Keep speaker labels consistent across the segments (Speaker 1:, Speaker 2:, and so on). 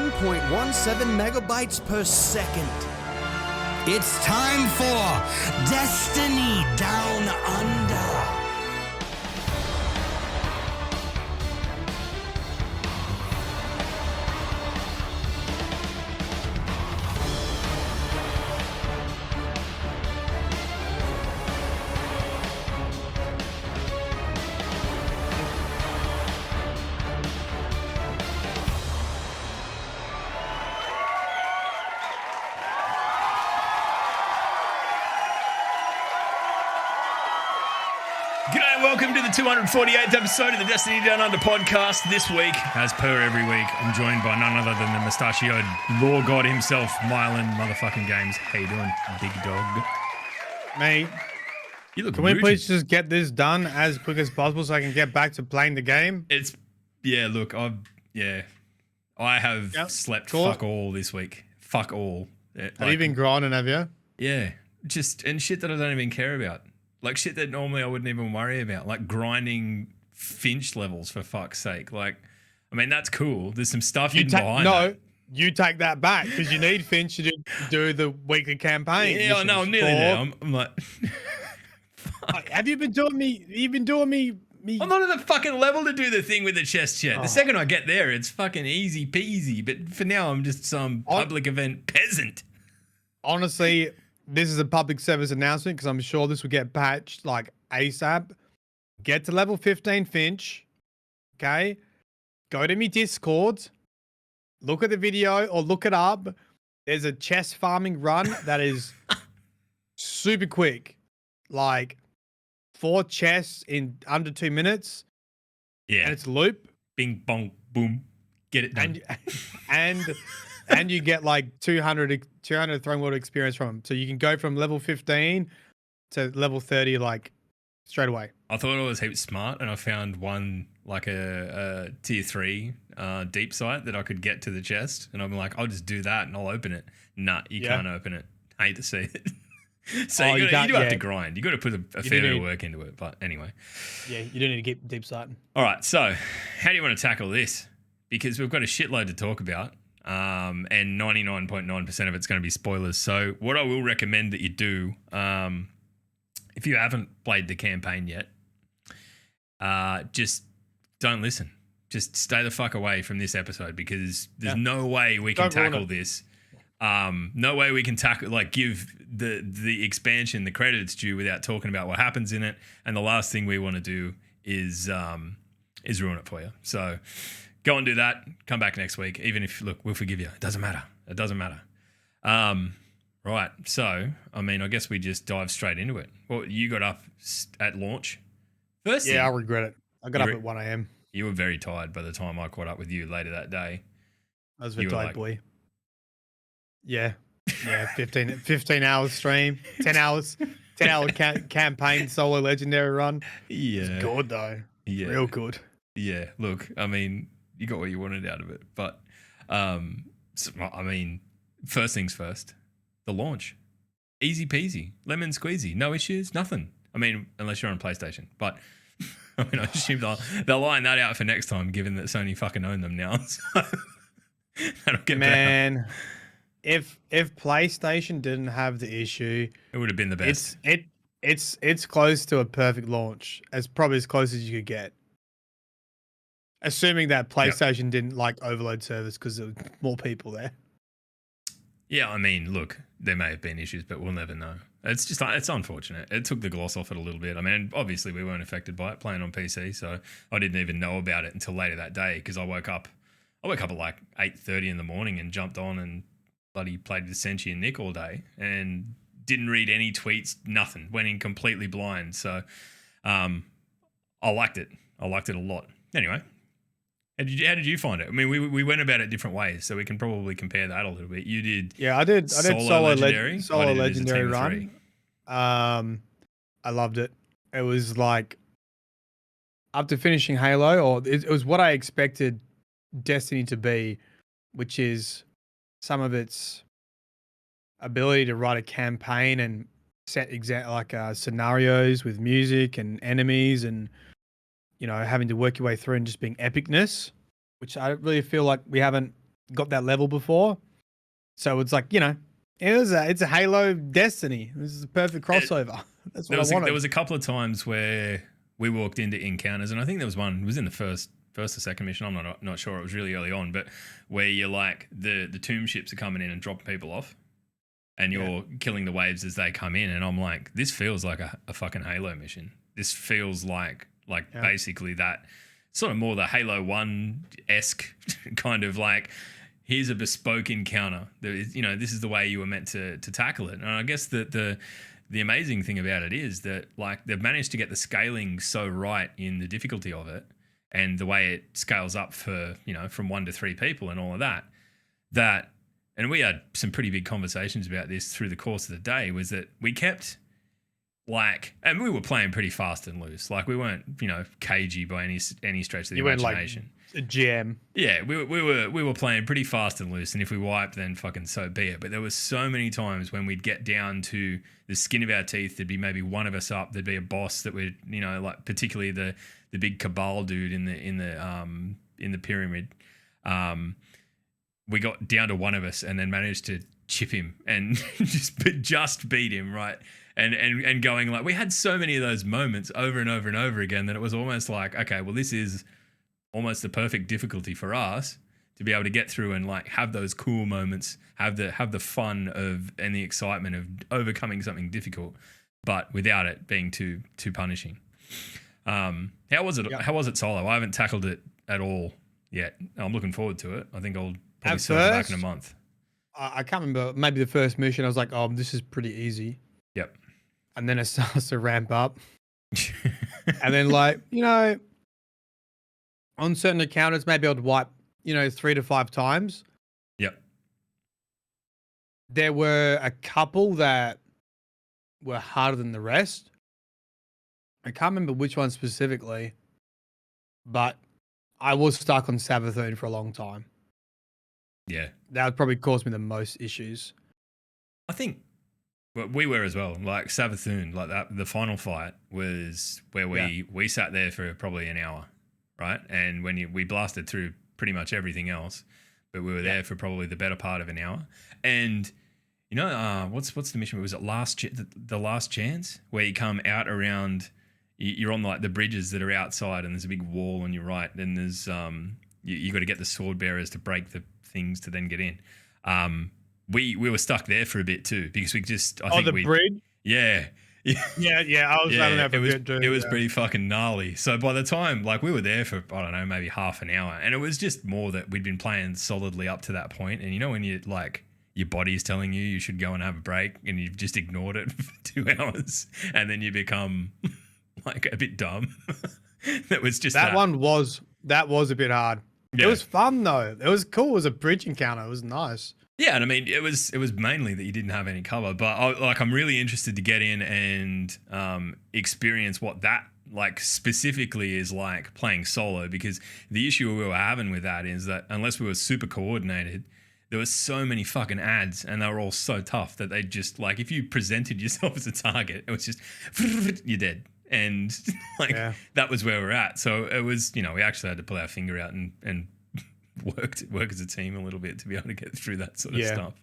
Speaker 1: 1.17 megabytes per second. It's time for Destiny Down Under.
Speaker 2: Welcome to the 248th episode of the Destiny Down Under podcast. This week, as per every week, I'm joined by none other than the mustachioed law god himself, Mylan motherfucking Games. How you doing, big dog?
Speaker 3: Mate,
Speaker 2: you look
Speaker 3: can we please just get this done as quick as possible so I can get back to playing the game?
Speaker 2: I have slept fuck all this week. Fuck all.
Speaker 3: Have you been grinding, have you?
Speaker 2: Yeah, and shit that I don't even care about. Like shit that normally I wouldn't even worry about, like grinding Finch levels for fuck's sake. Like, I mean, that's cool. There's some stuff hidden behind that.
Speaker 3: You take that back because you need Finch to do the weekly campaign.
Speaker 2: Yeah, I know. I'm nearly there. I'm like,
Speaker 3: fuck. Have you been doing me? You've been doing me.
Speaker 2: I'm not at the fucking level to do the thing with the chest yet. The second I get there, it's fucking easy peasy. But for now, I'm just some public event peasant.
Speaker 3: Honestly, this is a public service announcement because I'm sure this will get patched like ASAP. Get to level 15 Finch. Okay. Go to me Discord. Look at the video or look it up. There's a chest farming run that is super quick. Like 4 chests in under 2 minutes.
Speaker 2: Yeah.
Speaker 3: And it's a loop.
Speaker 2: Bing, bong, boom. Get it done.
Speaker 3: And you get like 200 throwing water experience from them. So you can go from level 15 to level 30 like straight away.
Speaker 2: I thought I was heaps smart and I found one like a tier 3 deep site that I could get to the chest. And I'm like, I'll just do that and I'll open it. Nah, you can't open it. Hate to see it. So you do have to grind. You got to put a fair bit of work into it. But anyway.
Speaker 3: Yeah, you don't need to get deep sight.
Speaker 2: All right. So how do you want to tackle this? Because we've got a shitload to talk about. And 99.9% of it's going to be spoilers. So what I will recommend that you do, if you haven't played the campaign yet, just don't listen. Just stay the fuck away from this episode because there's no way we can tackle this. No way we can give the expansion the credit it's due without talking about what happens in it. And the last thing we want to do is ruin it for you. So go and do that. Come back next week. Even if, look, we'll forgive you. It doesn't matter. It doesn't matter. Right. So, I mean, I guess we just dive straight into it. Well, you got up at launch. First thing,
Speaker 3: I regret it. I got up at 1 a.m.
Speaker 2: You were very tired by the time I caught up with you later that day.
Speaker 3: I was a tired boy. Yeah. Yeah. 15 hours stream, 10 hours, 10 hour campaign solo legendary run.
Speaker 2: Yeah.
Speaker 3: It's good though.
Speaker 2: Yeah.
Speaker 3: Real good.
Speaker 2: Yeah. Look, I mean, you got what you wanted out of it. But, I mean, first things first, the launch. Easy peasy, lemon squeezy, no issues, nothing. I mean, unless you're on PlayStation. But, I mean, I assume they'll line that out for next time, given that Sony fucking own them now. So that'll get better.
Speaker 3: If PlayStation didn't have the issue,
Speaker 2: it would have been the best.
Speaker 3: It's close to a perfect launch. It's probably as close as you could get. Assuming that PlayStation didn't overload servers because there were more people there.
Speaker 2: Yeah, I mean, look, there may have been issues, but we'll never know. It's unfortunate. It took the gloss off it a little bit. I mean, obviously we weren't affected by it playing on PC, so I didn't even know about it until later that day because I woke up at like 8:30 in the morning and jumped on and bloody played with Senchi and Nick all day and didn't read any tweets, nothing. Went in completely blind. So I liked it. I liked it a lot. Anyway. How did you find it? I mean, we went about it different ways, so we can probably compare that a little bit. You did,
Speaker 3: I did solo legendary run.
Speaker 2: 3.
Speaker 3: I loved it. It was like after finishing Halo, or it was what I expected Destiny to be, which is some of its ability to write a campaign and set scenarios with music and enemies and, you know, having to work your way through and just being epicness, which I really feel like we haven't got that level before. So it's like, it's a Halo Destiny. This is a perfect crossover. That's what I wanted.
Speaker 2: There was a couple of times where we walked into encounters, and I think there was one. It was in the first or second mission. I'm not sure. It was really early on, but where you're like the tomb ships are coming in and dropping people off, and you're killing the waves as they come in, and I'm like, this feels like a fucking Halo mission. This feels like basically that sort of more the Halo 1-esque kind of like, here's a bespoke encounter. There is, this is the way you were meant to tackle it. And I guess that the amazing thing about it is that like they've managed to get the scaling so right in the difficulty of it and the way it scales up for, from 1 to 3 people and all of that, and we had some pretty big conversations about this through the course of the day, was that we kept and we were playing pretty fast and loose. Like we weren't, cagey by any stretch of the imagination.
Speaker 3: A GM.
Speaker 2: Yeah, we were playing pretty fast and loose, and if we wiped, then fucking so be it. But there was so many times when we'd get down to the skin of our teeth. There'd be maybe one of us up. There'd be a boss that would, like particularly the big Cabal dude in the pyramid. We got down to one of us and then managed to chip him and just beat him, right? And going like, we had so many of those moments over and over and over again that it was almost like, okay, well, this is almost the perfect difficulty for us to be able to get through and like have those cool moments, have the fun of and the excitement of overcoming something difficult, but without it being too punishing. How was it? How was it solo? I haven't tackled it at all yet. I'm looking forward to it. I think I'll probably start it back in a month.
Speaker 3: I can't remember. Maybe the first mission, I was like, oh, this is pretty easy.
Speaker 2: Yep.
Speaker 3: And then it starts to ramp up. And then like, on certain encounters, maybe I'd wipe, 3 to 5 times.
Speaker 2: Yep.
Speaker 3: There were a couple that were harder than the rest. I can't remember which one specifically, but I was stuck on Savathûn for a long time.
Speaker 2: Yeah.
Speaker 3: That would probably cause me the most issues.
Speaker 2: I think we were as well. Like Savathûn, like that, the final fight was where we sat there for probably an hour, right? And when we blasted through pretty much everything else, but we were there for probably the better part of an hour. And what's the mission? Was it the last chance where you come out around? You're on like the bridges that are outside, and there's a big wall on your right. Then there's you got to get the sword bearers to break the things to then get in. We were stuck there for a bit too because we just
Speaker 3: bridge.
Speaker 2: Yeah.
Speaker 3: I was having that for a bit too.
Speaker 2: It was pretty fucking gnarly. So by the time like we were there for I don't know maybe half an hour, and it was just more that we'd been playing solidly up to that point, and when you like your body's telling you should go and have a break, and you've just ignored it for 2 hours, and then you become like a bit dumb. That was just
Speaker 3: that one was a bit hard.
Speaker 2: Yeah.
Speaker 3: It was fun though. It was cool. It was a bridge encounter. It was nice.
Speaker 2: Yeah, and I mean, it was mainly that you didn't have any cover, but I'm really interested to get in and experience what that like specifically is like playing solo, because the issue we were having with that is that unless we were super coordinated, there were so many fucking ads and they were all so tough that they just like, if you presented yourself as a target, it was just you're dead. And like that was where we're at. So it was, we actually had to pull our finger out and work as a team a little bit to be able to get through that sort of stuff.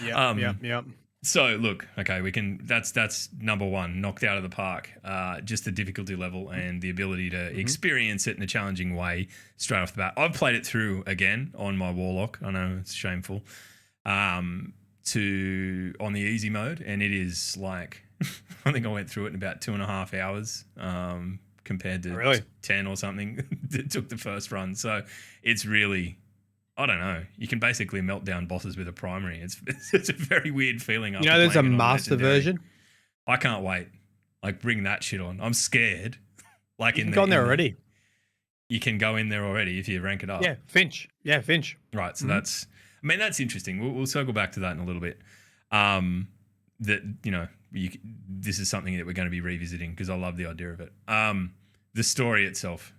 Speaker 3: Yeah.
Speaker 2: So look, okay, we can. That's number one, knocked out of the park. Just the difficulty level and the ability to experience it in a challenging way straight off the bat. I've played it through again on my Warlock. I know it's shameful. On the easy mode, and it is like I think I went through it in about 2.5 hours. Compared to 10 or something that took the first run. So it's really, I don't know. You can basically melt down bosses with a primary. It's a very weird feeling.
Speaker 3: There's a master version.
Speaker 2: I can't wait. Like bring that shit on. I'm scared. Like
Speaker 3: you can go in there already.
Speaker 2: You can go in there already if you rank it up.
Speaker 3: Yeah, Finch.
Speaker 2: Right. So that's interesting. We'll circle back to that in a little bit. This is something that we're going to be revisiting because I love the idea of it. The story itself.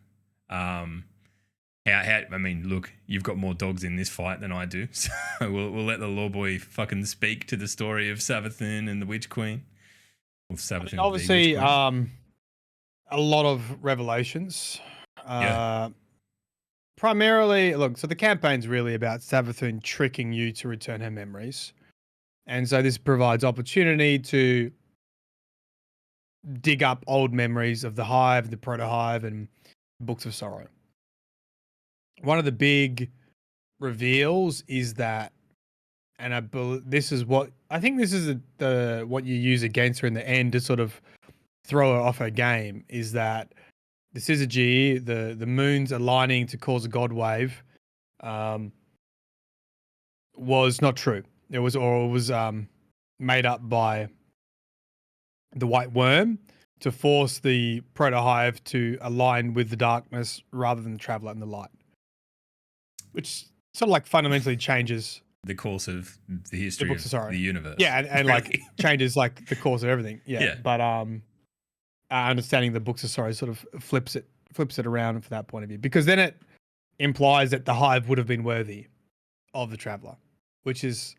Speaker 2: Look, you've got more dogs in this fight than I do, so we'll let the law boy fucking speak to the story of Savathûn and the Witch Queen. Well, Savathûn,
Speaker 3: obviously, a lot of revelations. primarily, look, so the campaign's really about Savathûn tricking you to return her memories. And so this provides opportunity to dig up old memories of the Hive, the Proto-Hive, and Books of Sorrow. One of the big reveals is that, and this is what I think this is the what you use against her in the end to sort of throw her off her game, is that the syzygy, the moons aligning to cause a god wave, was not true. It was made up by the white worm to force the proto-hive to align with the darkness rather than the traveler and the light, which sort of like fundamentally changes
Speaker 2: the course of the history of the universe.
Speaker 3: Yeah, and like changes like the course of everything. Yeah. But understanding the Books of Sorrow sort of flips it around from that point of view, because then it implies that the Hive would have been worthy of the traveler, which is.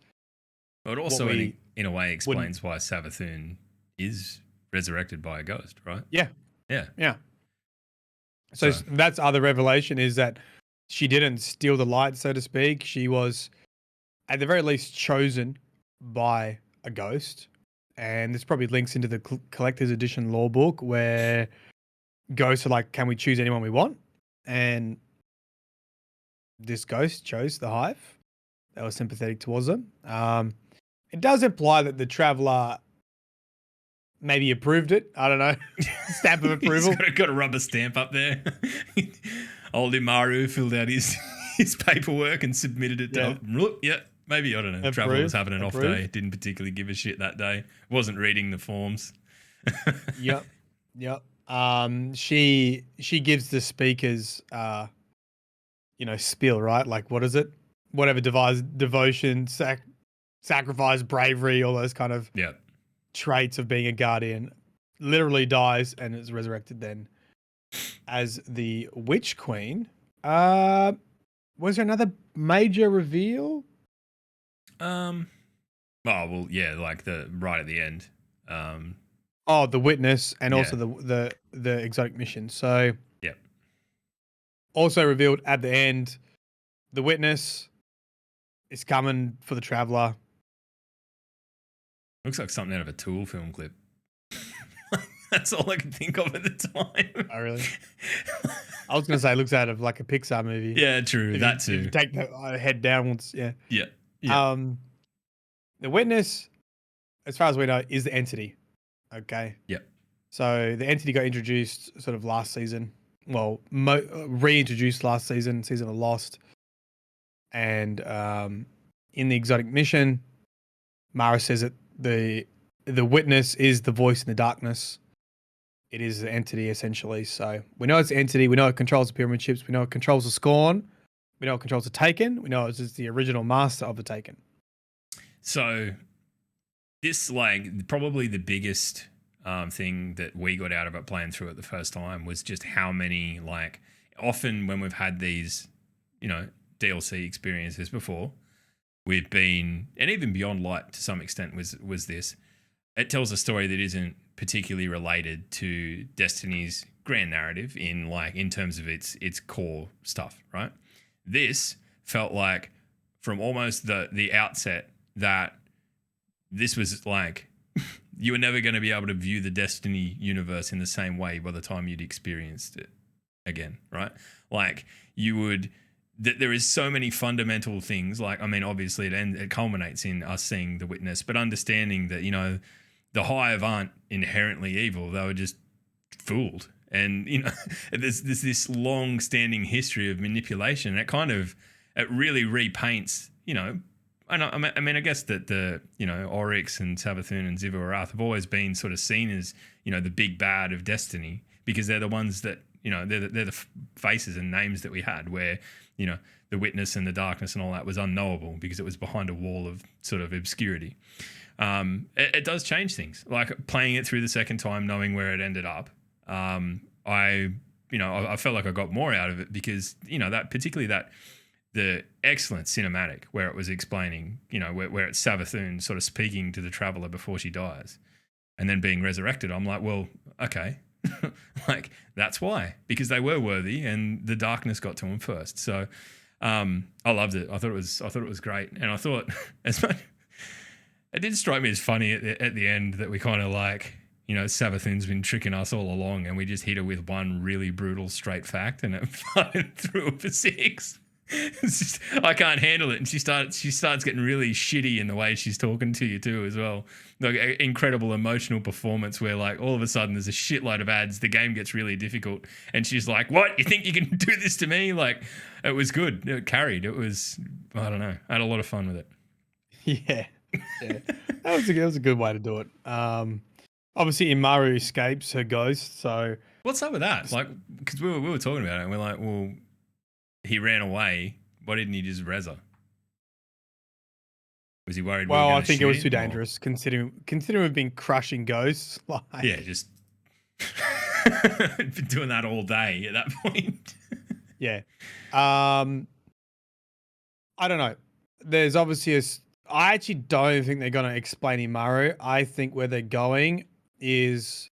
Speaker 2: But it also, in a way, explains why Savathûn is resurrected by a ghost, right?
Speaker 3: Yeah.
Speaker 2: Yeah.
Speaker 3: Yeah. So that's other revelation, is that she didn't steal the light, so to speak. She was, at the very least, chosen by a ghost. And this probably links into the collector's edition lore book, where ghosts are like, can we choose anyone we want? And this ghost chose the Hive. They were sympathetic towards them. It does imply that the traveler maybe approved it. I don't know. Stamp of approval.
Speaker 2: He's got a rubber stamp up there. Old Imaru filled out his paperwork and submitted it to maybe, I don't know. The traveler was having an off day. Didn't particularly give a shit that day. Wasn't reading the forms.
Speaker 3: Yep. She gives the speakers spiel, right? Like, what is it? Whatever devotion, sacrifice, bravery, all those kind of traits of being a guardian, literally dies and is resurrected then as the Witch Queen. Was there another major reveal?
Speaker 2: Like the right at the end.
Speaker 3: The witness, and also the exotic mission. So also revealed at the end, the witness is coming for the traveler.
Speaker 2: Looks like something out of a Tool film clip. That's all I can think of at the time.
Speaker 3: Oh, really? I was going to say it looks out of like a Pixar movie.
Speaker 2: Yeah, true. If you
Speaker 3: take the head downwards, yeah.
Speaker 2: Yeah.
Speaker 3: The witness, as far as we know, is the entity. Okay.
Speaker 2: Yep.
Speaker 3: So the entity got introduced sort of last season. Well, reintroduced last season of Lost. And in the exotic mission, Mara says that the witness is the voice in the darkness. It is the entity, essentially. So we know it's the entity. We know it controls the pyramid ships. We know it controls the Scorn. We know it controls the Taken. We know it's the original master of the Taken.
Speaker 2: So this, like, probably the biggest thing that we got out of it playing through it the first time was just how many, like, often when we've had these, DLC experiences before, we've been, and even Beyond Light to some extent was this, it tells a story that isn't particularly related to Destiny's grand narrative in terms of its core stuff, right? This felt like from almost the outset that this was like you were never going to be able to view the Destiny universe in the same way by the time you'd experienced it again, right? Like there is so many fundamental things. Like, I mean, obviously it culminates in us seeing the witness, but understanding that, the Hive aren't inherently evil. They were just fooled. And, there's this long-standing history of manipulation. It really repaints, and I mean, I guess that the, Oryx and Savathûn and Zivu-Arath have always been sort of seen as, the big bad of Destiny, because they're the ones that, they're the faces and names that we had where, the witness and the darkness and all that was unknowable because it was behind a wall of sort of obscurity. It does change things. Like playing it through the second time, knowing where it ended up. I felt like I got more out of it because, the excellent cinematic where it was explaining, where it's Savathûn sort of speaking to the traveler before she dies and then being resurrected. I'm like, well, okay. Like, that's why, because they were worthy and the darkness got to them first. So I loved it. I thought it was great. And I thought as much, it did strike me as funny at the end that we kind of like, you know, Savathûn's been tricking us all along and we just hit her with one really brutal straight fact and it fucking threw her for 6. It's just, I can't handle it. And she starts getting really shitty in the way she's talking to you too as well. Like, incredible emotional performance where like all of a sudden there's a shitload of ads, the game gets really difficult and she's like, what, you think you can do this to me? Like, it was good. It carried. It was, I don't know, I had a lot of fun with it.
Speaker 3: Yeah. That was a good way to do it. Obviously Imaru escapes her ghost, so
Speaker 2: What's up with that? Like, because we were talking about it and we're like, well, he ran away. Why didn't he just res her? Was he worried?
Speaker 3: Well, I think it was too dangerous considering we've been crushing ghosts. Like,
Speaker 2: yeah, just been doing that all day at that point.
Speaker 3: Yeah. I don't know. There's obviously I actually don't think they're going to explain Imaru. I think where they're going is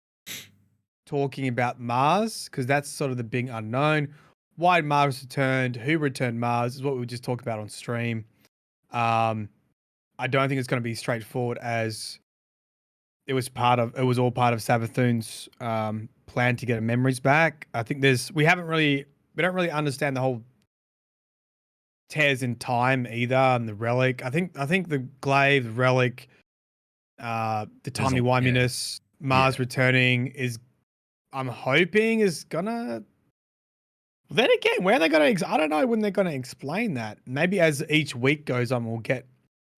Speaker 3: talking about Mars, because that's sort of the big unknown. Why Mars returned, who returned Mars is what we just talked about on stream. I don't think it's going to be straightforward as it was all part of Savathûn's plan to get her memories back. I think we don't really understand the whole tears in time either, and the relic. I think the Glaive, the relic, the timey-wiminess, Mars returning is, I'm hoping, is gonna. Then again, where are they gonna? I don't know when they're gonna explain that. Maybe as each week goes on, we'll get.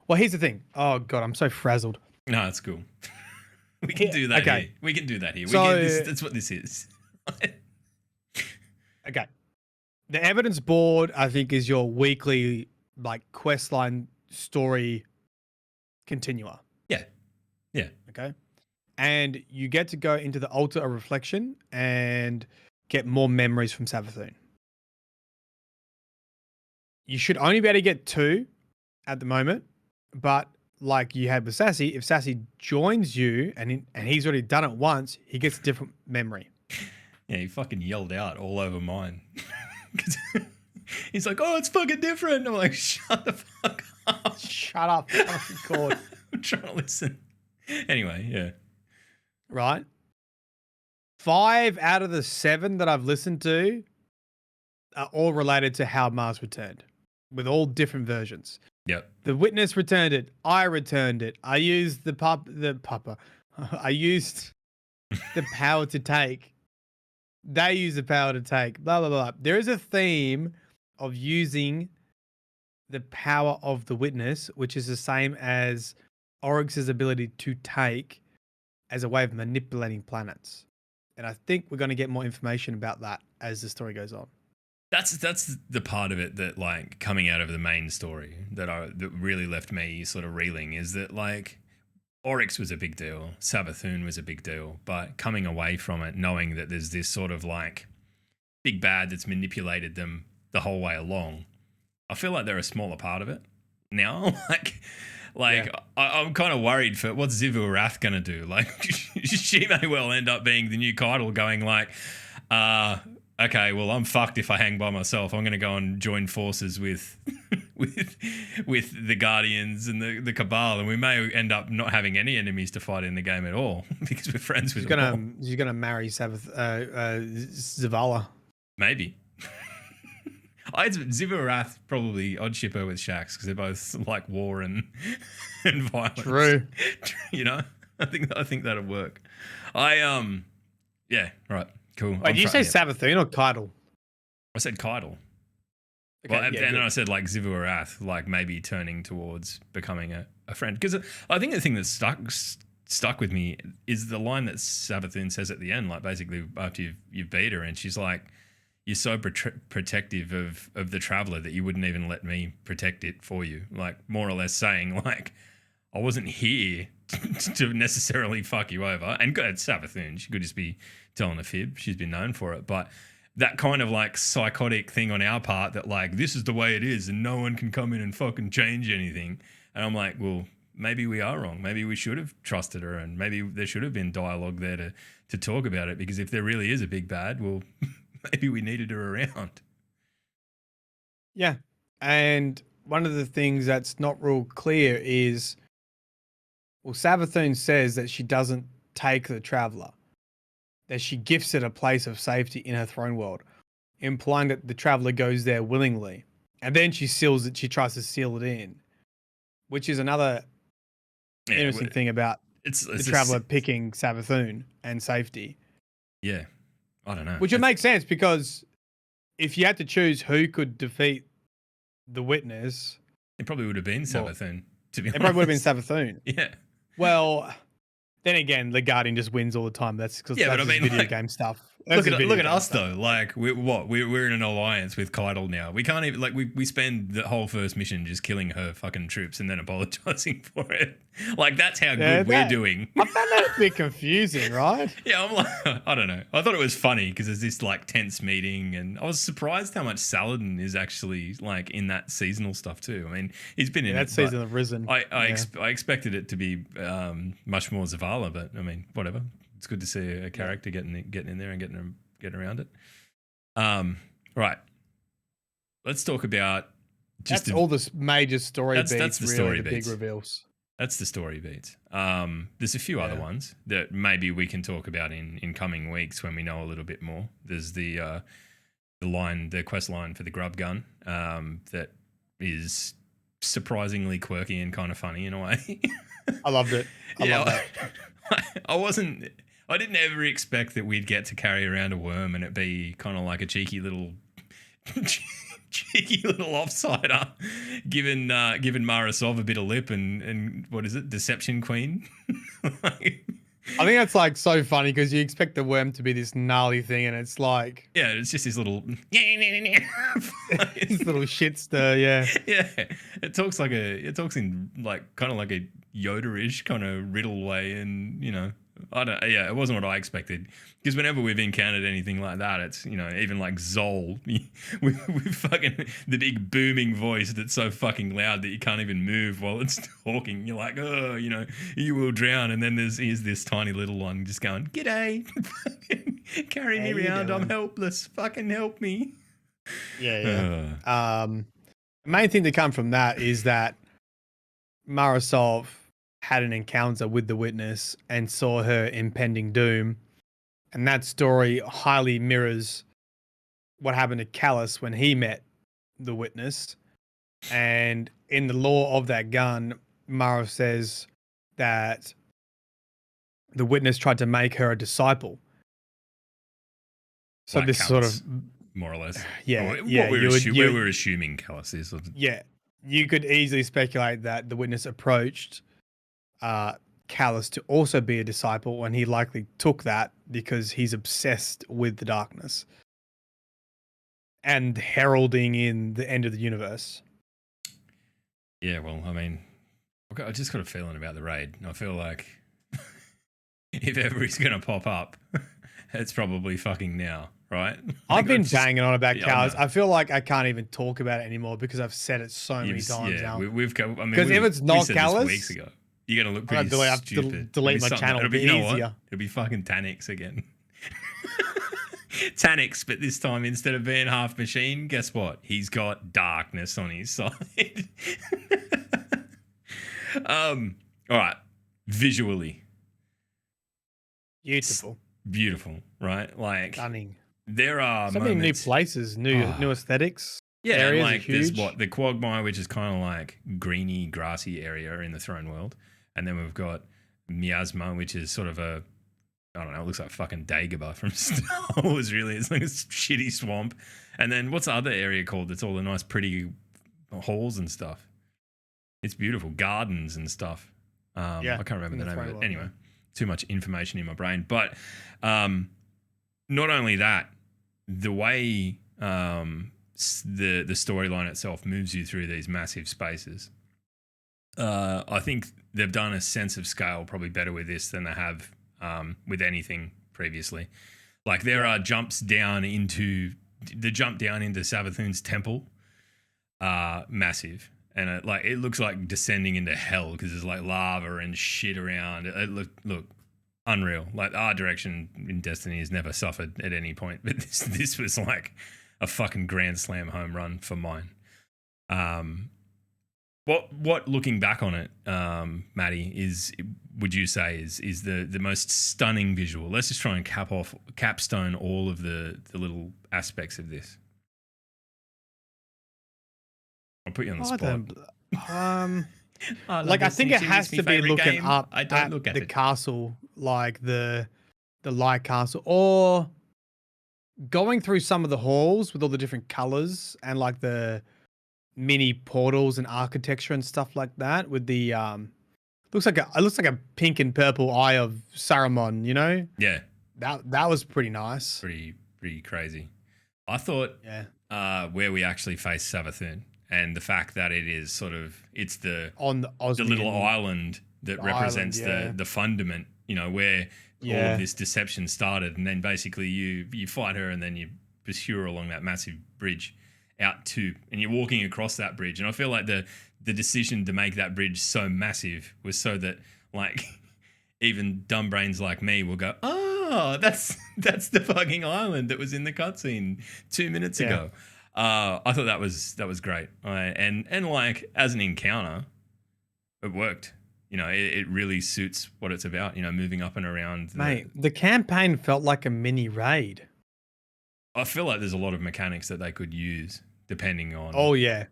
Speaker 3: Well, here's the thing. Oh god, I'm so frazzled.
Speaker 2: No, it's cool. We can do that here. We can do that here.
Speaker 3: So,
Speaker 2: that's what this is.
Speaker 3: Okay. The evidence board, I think, is your weekly like questline story continua.
Speaker 2: Yeah. Yeah.
Speaker 3: Okay. And you get to go into the altar of reflection and get more memories from Savathûn. You should only be able to get 2 at the moment, but like you had with Sassy, if Sassy joins you and he's already done it once, he gets a different memory.
Speaker 2: Yeah, he fucking yelled out all over mine. He's like, oh, it's fucking different. I'm like, shut the fuck up.
Speaker 3: Shut up. Oh, God.
Speaker 2: I'm trying to listen. Anyway, yeah.
Speaker 3: Right? 5 out of the 7 that I've listened to are all related to how Mars returned, with all different versions.
Speaker 2: Yep.
Speaker 3: The witness returned it. I returned it. I used I used the power to take. They use the power to take. Blah, blah, blah. There is a theme of using the power of the witness, which is the same as Oryx's ability to take as a way of manipulating planets. And I think we're going to get more information about that as the story goes on.
Speaker 2: That's the part of it that, like, coming out of the main story that really left me sort of reeling, is that, like, Oryx was a big deal, Savathûn was a big deal, but coming away from it, knowing that there's this sort of like big bad that's manipulated them the whole way along, I feel like they're a smaller part of it now. Like yeah. I'm kind of worried for what's Xivu Arath going to do. Like, she may well end up being the new Keitel, going like, okay, well, I'm fucked if I hang by myself. I'm going to go and join forces with with the Guardians and the Cabal, and we may end up not having any enemies to fight in the game at all because we're friends with them.
Speaker 3: She's going to marry Zavala.
Speaker 2: Maybe. Xivu Arath probably I'd ship her with Shax because they're both like war and violence.
Speaker 3: True.
Speaker 2: You know, I think that'll work. Yeah, right. Cool.
Speaker 3: Wait, did you say Savathûn or Keitel?
Speaker 2: I said Keitel.
Speaker 3: Okay,
Speaker 2: well,
Speaker 3: yeah,
Speaker 2: and then I said like Xivu Arath, like maybe turning towards becoming a friend. Because I think the thing that stuck with me is the line that Savathûn says at the end, like basically after you've beat her, and she's like, "You're so protective of the traveler that you wouldn't even let me protect it for you." Like, more or less saying like, I wasn't here to necessarily fuck you over. And good, Savathûn, she could just be telling a fib. She's been known for it. But that kind of like psychotic thing on our part that like, this is the way it is and no one can come in and fucking change anything. And I'm like, well, maybe we are wrong. Maybe we should have trusted her, and maybe there should have been dialogue there to talk about it. Because if there really is a big bad, well, maybe we needed her around.
Speaker 3: Yeah. And one of the things that's not real clear is, well, Savathûn says that she doesn't take the traveler, that she gifts it a place of safety in her throne world, implying that the traveler goes there willingly. And then she seals it, she tries to seal it in, which is another interesting thing about the traveler picking Savathûn and safety.
Speaker 2: Yeah. I don't know.
Speaker 3: Which would make sense, because if you had to choose who could defeat the witness,
Speaker 2: it probably would have been Savathûn, to be honest.
Speaker 3: It probably would have been Savathûn.
Speaker 2: Yeah.
Speaker 3: Well, then again, the Guardian just wins all the time. That's because that's video game stuff.
Speaker 2: Look at us though. Like we're in an alliance with Keitel now. We can't even we spend the whole first mission just killing her fucking troops and then apologizing for it. Like that's how good we're doing.
Speaker 3: I found that a bit confusing, right?
Speaker 2: Yeah, I'm like, I don't know. I thought it was funny because there's this like tense meeting, and I was surprised how much Saladin is actually like in that seasonal stuff too. I mean, he's been in
Speaker 3: that season of Risen.
Speaker 2: I expected it to be much more Zavala, but I mean, whatever. It's good to see a character getting in there and getting around it. Right. Let's talk about
Speaker 3: just all the major story beats.
Speaker 2: That's the story beats.
Speaker 3: Big reveals.
Speaker 2: That's the story beats. There's a few other ones that maybe we can talk about in coming weeks when we know a little bit more. There's the quest line for the grub gun that is surprisingly quirky and kind of funny in a way.
Speaker 3: I loved it. I love that.
Speaker 2: I didn't ever expect that we'd get to carry around a worm and it be kind of like a cheeky little offsider, giving Marasov a bit of lip and what is it, Deception Queen?
Speaker 3: I think that's like so funny because you expect the worm to be this gnarly thing, and it's like
Speaker 2: it's just this little
Speaker 3: this little shitster,
Speaker 2: It talks in like kind of like a Yoda-ish kind of riddle way, and it wasn't what I expected, because whenever we've encountered anything like that, it's even like Zol with fucking the big booming voice that's so fucking loud that you can't even move while it's talking. You're like, oh, you will drown, and then here's this tiny little one just going, "G'day, carry me around, I'm helpless, fucking help me."
Speaker 3: The main thing to come from that is that Marasov had an encounter with the witness and saw her impending doom. And that story highly mirrors what happened to Callus when he met the witness. And in the lore of that gun, Mara says that the witness tried to make her a disciple. So
Speaker 2: like
Speaker 3: this
Speaker 2: Callus,
Speaker 3: sort of
Speaker 2: more or less.
Speaker 3: We
Speaker 2: were assuming Callus is.
Speaker 3: Yeah. You could easily speculate that the witness approached Callus to also be a disciple, and he likely took that because he's obsessed with the darkness and heralding in the end of the universe.
Speaker 2: Yeah, well, I mean, I just got a feeling about the raid. I feel like if ever he's going to pop up, it's probably fucking now, right?
Speaker 3: I've been banging on about Callus. I feel like I can't even talk about it anymore because I've said it so many times now.
Speaker 2: Because
Speaker 3: if it's not Callus,
Speaker 2: weeks ago, you're going to look pretty stupid.
Speaker 3: Delete my channel.
Speaker 2: It'll be, it'll be fucking Tanix again. Tanix, but this time instead of being half machine, guess what? He's got darkness on his side. All right. Visually. Beautiful, right? Like
Speaker 3: stunning.
Speaker 2: There are
Speaker 3: so many new places, new aesthetics.
Speaker 2: Yeah,
Speaker 3: areas
Speaker 2: like there's the Quagmire, which is kind of like greeny, grassy area in the Throne World, and then we've got Miasma, which is sort of it looks like fucking Dagobah from Star Wars, really. It's like a shitty swamp. And then what's the other area called that's all the nice, pretty halls and stuff? It's beautiful. Gardens and stuff. I can't remember the name of it. Anyway, too much information in my brain. But not only that, the way the storyline itself moves you through these massive spaces, I think they've done a sense of scale probably better with this than they have with anything previously. Like there are jumps down into Savathûn's temple, massive, and it looks like descending into hell because there's like lava and shit around. It look unreal. Like art direction in Destiny has never suffered at any point, but this was like a fucking grand slam home run for mine. What looking back on it, Maddie, would you say is the most stunning visual? Let's just try and capstone all of the little aspects of this. I'll put you on the spot.
Speaker 3: I think it has to be looking up
Speaker 2: I don't look at
Speaker 3: the
Speaker 2: it.
Speaker 3: castle, like the light castle, or going through some of the halls with all the different colors and like the mini portals and architecture and stuff like that. With the looks like a pink and purple eye of Saruman. You know?
Speaker 2: Yeah,
Speaker 3: that was pretty nice.
Speaker 2: Pretty crazy. I thought, where we actually face Savathûn. And the fact that it is it's the little island that represents the fundament, where all of this deception started. And then basically you fight her and then you pursue her along that massive bridge and you're walking across that bridge. And I feel like the decision to make that bridge so massive was so that like even dumb brains like me will go, oh, that's the fucking island that was in the cutscene 2 minutes ago. I thought that was great, and like as an encounter, it worked. It really suits what it's about. Moving up and around.
Speaker 3: Mate, the campaign felt like a mini raid.
Speaker 2: I feel like there's a lot of mechanics that they could use depending on.
Speaker 3: Oh yeah.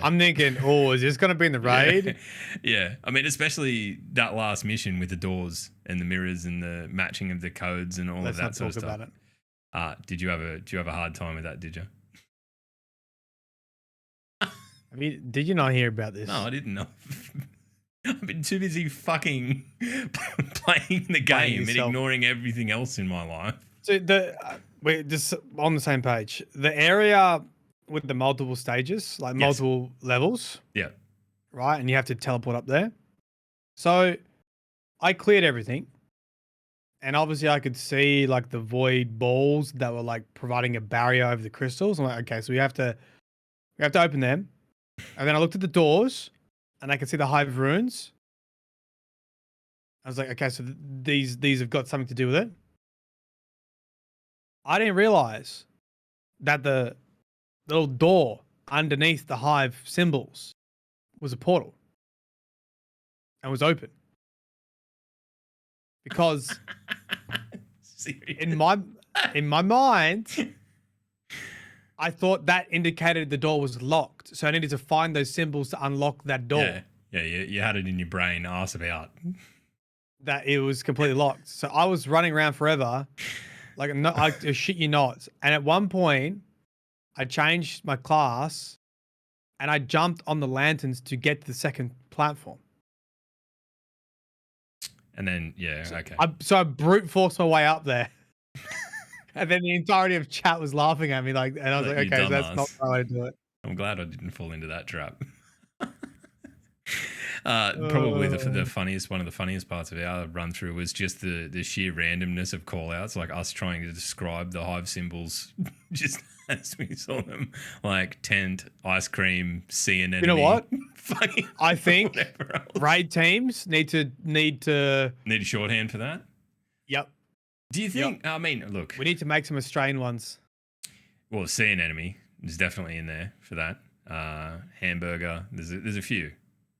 Speaker 3: I'm thinking, is this gonna be in the raid?
Speaker 2: Yeah. I mean, especially that last mission with the doors and the mirrors and the matching of the codes and all of that sort of stuff.
Speaker 3: Let's not talk about it.
Speaker 2: Did you have a hard time with that? Did you?
Speaker 3: I mean, did you not hear about this?
Speaker 2: No, I didn't know. I've been too busy fucking playing the game and ignoring everything else in my life.
Speaker 3: So we're just on the same page. The area with the multiple stages, like multiple levels.
Speaker 2: Yeah.
Speaker 3: Right, and you have to teleport up there. So I cleared everything. And obviously I could see like the void balls that were like providing a barrier over the crystals. I'm like, okay, so we have to open them. And then I looked at the doors and I could see the Hive runes. I was like, okay, so these have got something to do with it. I didn't realize that the little door underneath the Hive symbols was a portal and was open. Because in my mind, I thought that indicated the door was locked. So I needed to find those symbols to unlock that door.
Speaker 2: Yeah, you had it in your brain, arse about.
Speaker 3: That it was completely locked. So I was running around forever. Like, no, I shit you not. And at one point, I changed my class and I jumped on the lanterns to get to the second platform.
Speaker 2: And then, okay.
Speaker 3: So I brute forced my way up there. And then the entirety of chat was laughing at me, and I was like, okay, so that's not the way to do it.
Speaker 2: I'm glad I didn't fall into that trap. Probably one of the funniest parts of our run through was just the sheer randomness of callouts, like us trying to describe the Hive symbols just as we saw them, like tent, ice cream, sea and enemy.
Speaker 3: You know what?
Speaker 2: Fucking
Speaker 3: I think raid teams need a
Speaker 2: shorthand for that.
Speaker 3: Yep.
Speaker 2: Do you think? I mean, look,
Speaker 3: we need to make some Australian ones.
Speaker 2: Well, sea and enemy is definitely in there for that. Hamburger, there's a few.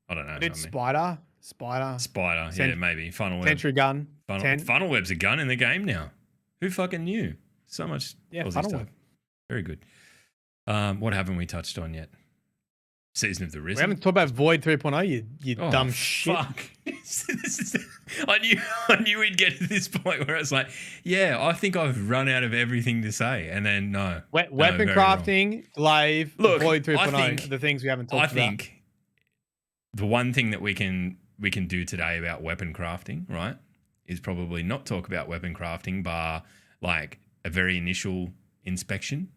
Speaker 2: I don't know.
Speaker 3: It's spider.
Speaker 2: Yeah, maybe funnel web.
Speaker 3: Sentry gun.
Speaker 2: Funnel web's a gun in the game now. Who fucking knew? So much.
Speaker 3: Yeah,
Speaker 2: Aussie
Speaker 3: funnel
Speaker 2: stuff.
Speaker 3: web.
Speaker 2: Very good. What haven't we touched on yet? Season of the Risen.
Speaker 3: We haven't talked about Void 3.0. You dumb shit.
Speaker 2: Fuck. I knew we'd get to this point where it's like, yeah, I think I've run out of everything to say, and then no.
Speaker 3: Weapon crafting, Glaive, Void 3.0. The things we haven't talked about.
Speaker 2: I think the one thing that we can do today about weapon crafting, right, is probably not talk about weapon crafting, bar like a very initial inspection,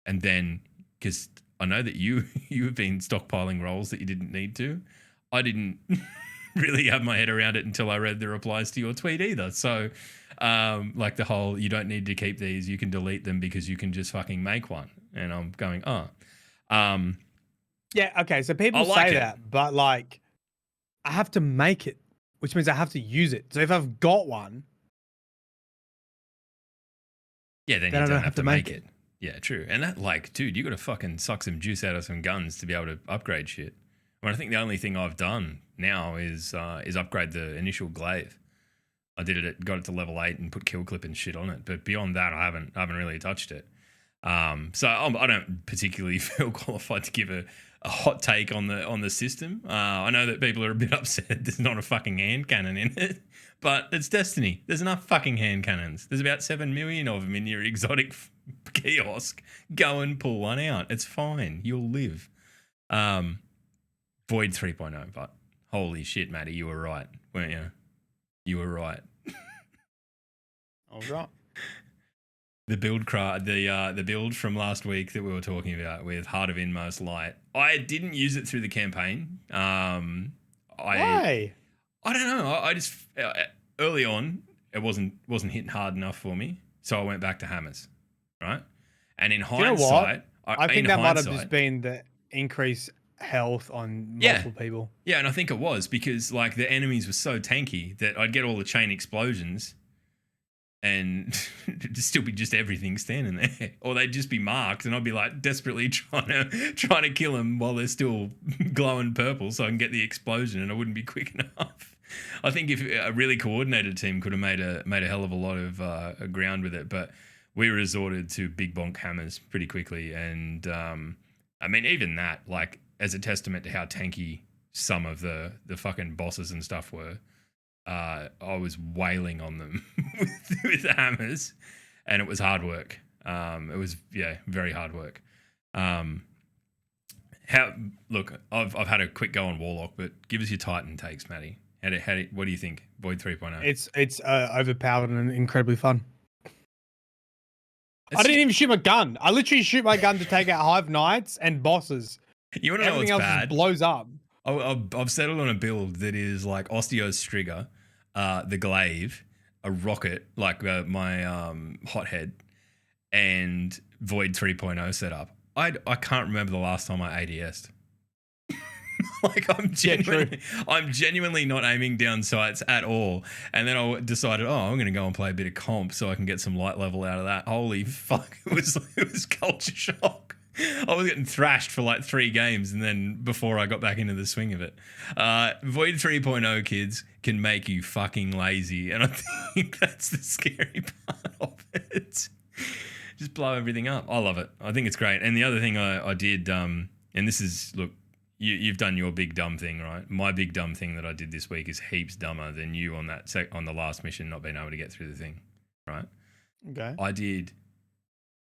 Speaker 2: and then because I know that you have been stockpiling rolls that you didn't need to. I didn't really have my head around it until I read the replies to your tweet either. So, like the whole, you don't need to keep these, you can delete them because you can just fucking make one. And I'm going,
Speaker 3: Yeah, okay, so people
Speaker 2: I like
Speaker 3: say
Speaker 2: it.
Speaker 3: that, but like I have to make it, which means I have to use it. So if I've got one,
Speaker 2: Yeah, then
Speaker 3: then
Speaker 2: you
Speaker 3: I
Speaker 2: don't
Speaker 3: don't
Speaker 2: have
Speaker 3: have
Speaker 2: to
Speaker 3: to
Speaker 2: make
Speaker 3: make
Speaker 2: it. Yeah, true. And that, like, dude, you got to fucking suck some juice out of some guns to be able to upgrade shit. I mean, I think the only thing I've done now is upgrade the initial glaive. I did it, got it to level 8 and put kill clip and shit on it. But beyond that, I haven't really touched it. So I don't particularly feel qualified to give a hot take on the system. I know that people are a bit upset there's not a fucking hand cannon in it, but it's Destiny. There's enough fucking hand cannons. There's about 7 million of them in your exotic kiosk. Go and pull one out. It's fine. You'll live. Void 3.0, but holy shit, Matty, you were right, weren't you? You were right.
Speaker 3: all right.
Speaker 2: The the build from last week that we were talking about with Heart of Inmost Light. I didn't use it through the campaign.
Speaker 3: Why?
Speaker 2: I don't know. I just early on it wasn't hitting hard enough for me, so I went back to hammers, right? And in
Speaker 3: You know what?
Speaker 2: hindsight,
Speaker 3: I think that might have just been the increased health on
Speaker 2: yeah,
Speaker 3: multiple people.
Speaker 2: yeah, and I think it was because like the enemies were so tanky that I'd get all the chain explosions and it'd still be just everything standing there, or they'd just be marked, and I'd be like desperately trying to kill them while they're still glowing purple, so I can get the explosion, and I wouldn't be quick enough. I think if a really coordinated team could have made a hell of a lot of ground with it, but we resorted to big bonk hammers pretty quickly, and I mean even that, like as a testament to how tanky some of the fucking bosses and stuff were. I was wailing on them with hammers, and it was hard work. It was very hard work. Look, I've had a quick go on Warlock, but give us your Titan takes, Matty. What do you think? Void 3.0.
Speaker 3: It's overpowered and incredibly fun.
Speaker 2: It's
Speaker 3: I didn't even shoot my gun. I literally shoot my gun to take out Hive Knights and bosses.
Speaker 2: You want to know what's
Speaker 3: Everything else
Speaker 2: bad?
Speaker 3: just blows up.
Speaker 2: I've settled on a build that is like Osteo Striga, the Glaive, a rocket like my hothead, and Void 3.0 setup. I can't remember the last time I ADS'd. Like I'm genuinely not aiming down sights at all. And then I decided, I'm going to go and play a bit of comp so I can get some light level out of that. Holy fuck! It was culture shock. I was getting thrashed for like 3 games, and then before I got back into the swing of it, Void 3.0 kids can make you fucking lazy, and I think that's the scary part of it. Just blow everything up. I love it. I think it's great. And the other thing I did, and this is, look, you've done your big dumb thing, right? My big dumb thing that I did this week is heaps dumber than you on that on the last mission not being able to get through the thing, right?
Speaker 3: Okay.
Speaker 2: I did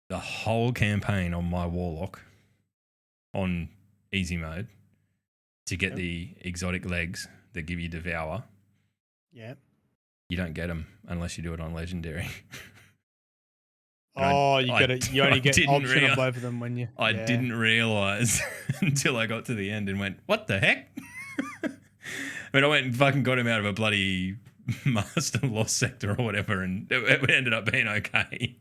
Speaker 2: the whole campaign on my Warlock on easy mode to get the exotic legs that give you Devour.
Speaker 3: Yeah.
Speaker 2: You don't get them unless you do it on Legendary.
Speaker 3: Oh, you only get option on both of them when you.
Speaker 2: I didn't realize until I got to the end and went, what the heck? I mean, I went and fucking got him out of a bloody Master Lost Sector or whatever, and it ended up being okay.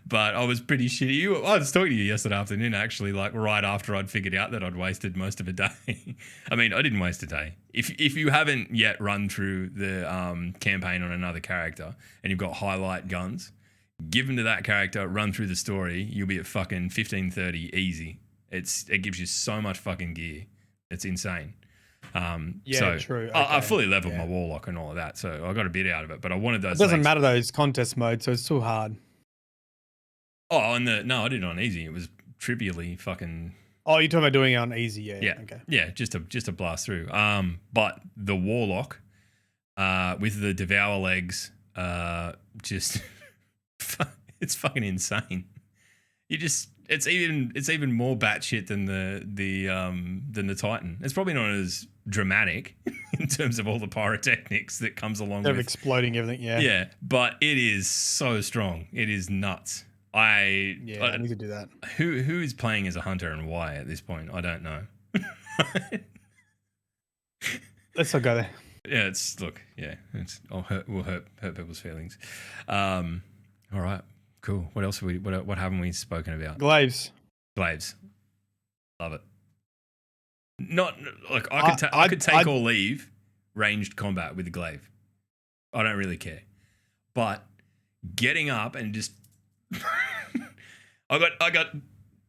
Speaker 2: But I was pretty shitty. I was talking to you yesterday afternoon, actually, like right after I'd figured out that I'd wasted most of a day. I mean, I didn't waste a day. If you haven't yet run through the campaign on another character and you've got highlight guns, give them to that character, run through the story, you'll be at fucking 15:30 easy. It gives you so much fucking gear. It's insane.
Speaker 3: True. Okay.
Speaker 2: I fully leveled my Warlock and all of that, so I got a bit out of it. But I wanted those.
Speaker 3: It doesn't matter though, it's contest mode, so it's too hard.
Speaker 2: Oh, no, I did it on easy. It was trivially fucking.
Speaker 3: Oh, you're talking about doing it on easy, yeah. Okay.
Speaker 2: Yeah, just to blast through. But the Warlock, with the Devour legs, just it's fucking insane. It's even more batshit than the Titan. It's probably not as dramatic in terms of all the pyrotechnics that comes along with
Speaker 3: exploding everything.
Speaker 2: Yeah, but it is so strong. It is nuts. I
Speaker 3: need to do that.
Speaker 2: Who is playing as a hunter and why at this point? I don't know.
Speaker 3: Let's not go there.
Speaker 2: Yeah, we'll hurt people's feelings. All right, cool. What else what haven't we spoken about?
Speaker 3: Glaives.
Speaker 2: Glaives. Love it. Not like I could take or leave ranged combat with the glaive. I don't really care. But getting up and just I got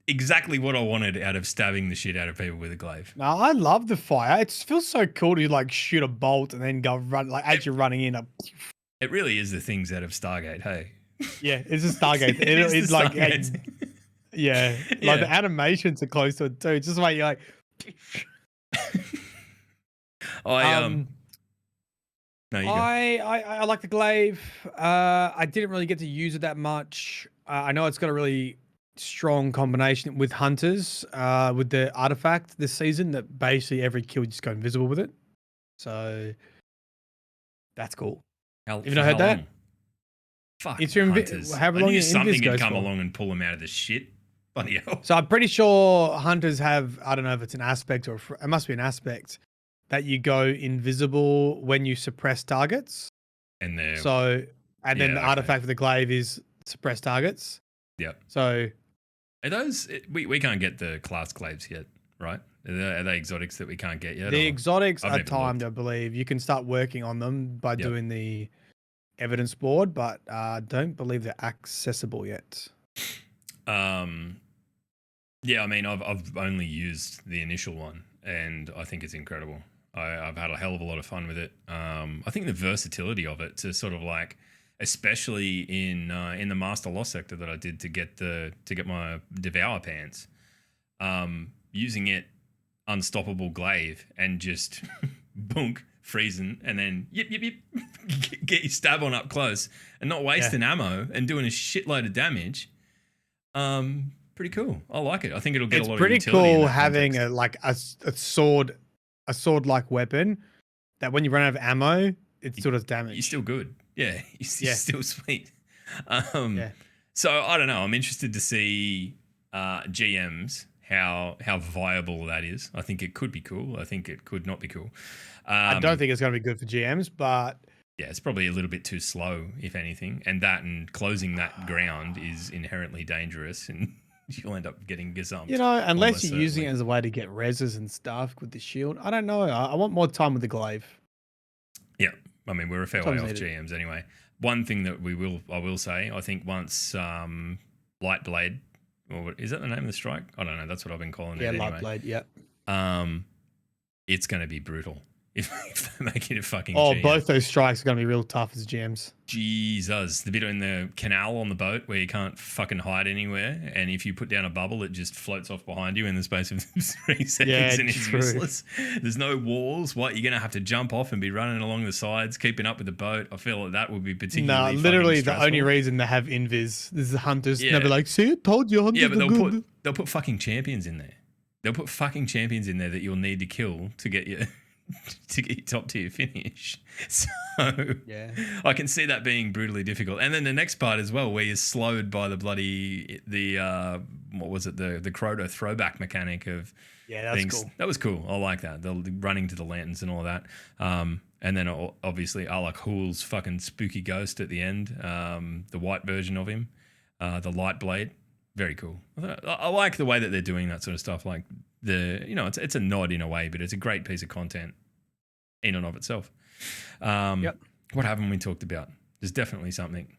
Speaker 2: exactly what I wanted out of stabbing the shit out of people with a glaive.
Speaker 3: No, I love the fire. It feels so cool to like shoot a bolt and then go run like as you're running in.
Speaker 2: It really is the things out of Stargate. Hey.
Speaker 3: Yeah, it's a Stargate. It's like yeah, like the animations are close to it too. Just like you're like.
Speaker 2: No, you go.
Speaker 3: I like the glaive. I didn't really get to use it that much. I know it's got a really strong combination with hunters with the artifact this season that basically every kill you just go invisible with it. So that's cool. Have you not heard that?
Speaker 2: Fuck.
Speaker 3: It's your
Speaker 2: hunters.
Speaker 3: How long
Speaker 2: I knew something
Speaker 3: would
Speaker 2: had come along and pull them out of the shit. Bloody hell.
Speaker 3: So I'm pretty sure hunters have, I don't know if it's an aspect or it must be an aspect that you go invisible when you suppress targets.
Speaker 2: And then
Speaker 3: the artifact for the glaive is suppress targets.
Speaker 2: Yep.
Speaker 3: So
Speaker 2: are those we can't get the class glaives yet, right? Are they exotics that we can't get yet?
Speaker 3: The exotics are timed, I believe. You can start working on them by doing the evidence board, but I don't believe they're accessible yet.
Speaker 2: Yeah, I mean, I've only used the initial one, and I think it's incredible. I've had a hell of a lot of fun with it. I think the versatility of it to sort of like, especially in the Master Lost sector that I did to get my Devour pants, using it unstoppable glaive and just boonk freezing and then yip get your stab on up close and not wasting ammo and doing a shitload of damage. Pretty cool. I like it. I think it'll get a lot of utility. It's pretty cool
Speaker 3: having a sword like weapon that when you run out of ammo, it still does damage.
Speaker 2: You're still good. Yeah, you're still sweet. So I don't know. I'm interested to see GMs how viable that is. I think it could be cool. I think it could not be cool.
Speaker 3: I don't think it's going to be good for GMs, but
Speaker 2: yeah, it's probably a little bit too slow, if anything. And closing that ground is inherently dangerous, and you'll end up getting gazumped.
Speaker 3: You know, unless you're using it as a way to get reses and stuff with the shield. I don't know. I want more time with the glaive.
Speaker 2: Yeah, I mean, we're a fair way off GMs anyway. One thing that I will say, I think once Light Blade, or is that the name of the strike? I don't know. That's what I've been calling it anyway.
Speaker 3: Light Blade, yeah.
Speaker 2: It's going to be brutal if they make it a fucking
Speaker 3: GM. Both those strikes are going to be real tough as GMs.
Speaker 2: Jesus. The bit in the canal on the boat where you can't fucking hide anywhere, and if you put down a bubble, it just floats off behind you in the space of 3 seconds and it's useless. There's no walls. What, you're going to have to jump off and be running along the sides, keeping up with the boat. I feel like that would be particularly
Speaker 3: literally the only reason they have invis. This is the hunters. Yeah. They'll be like, see, I told you hunters are good.
Speaker 2: They'll put fucking champions in there. They'll put fucking champions in there that you'll need to kill to get your top tier finish. So I can see that being brutally difficult. And then the next part as well, where you're slowed by the what was it, the Crota throwback mechanic of things. Cool. That was cool. I like that. The running to the lanterns and all that. And then obviously Alak Hul's fucking spooky ghost at the end, the white version of him, the light blade. Very cool. I like the way that they're doing that sort of stuff. Like it's a nod in a way, but it's a great piece of content in and of itself. What haven't we talked about? There's definitely something.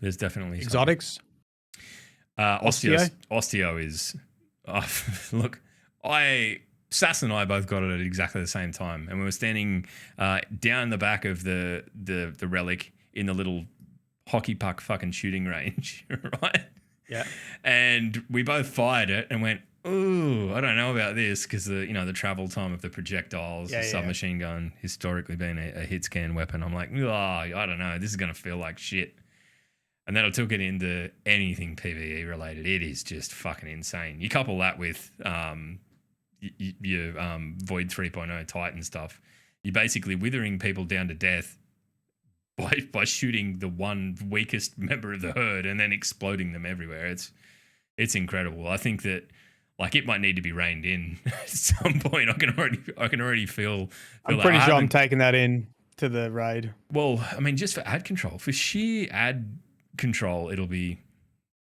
Speaker 3: Exotics.
Speaker 2: Osteo is. Look, Sass and I both got it at exactly the same time, and we were standing down the back of the relic in the little hockey puck fucking shooting range, right?
Speaker 3: Yeah.
Speaker 2: And we both fired it and went, ooh, I don't know about this, because the travel time of the projectiles, the submachine gun historically being a hit scan weapon. I'm like, oh, I don't know. This is going to feel like shit. And then I took it into anything PvE related. It is just fucking insane. You couple that with your Void 3.0 Titan stuff. You're basically withering people down to death by shooting the one weakest member of the herd and then exploding them everywhere. It's incredible. I think that it might need to be reined in at some point. I can already feel
Speaker 3: I'm pretty sure I'm taking that in to the raid.
Speaker 2: Well, I mean, just for ad control, for sheer ad control, it'll be.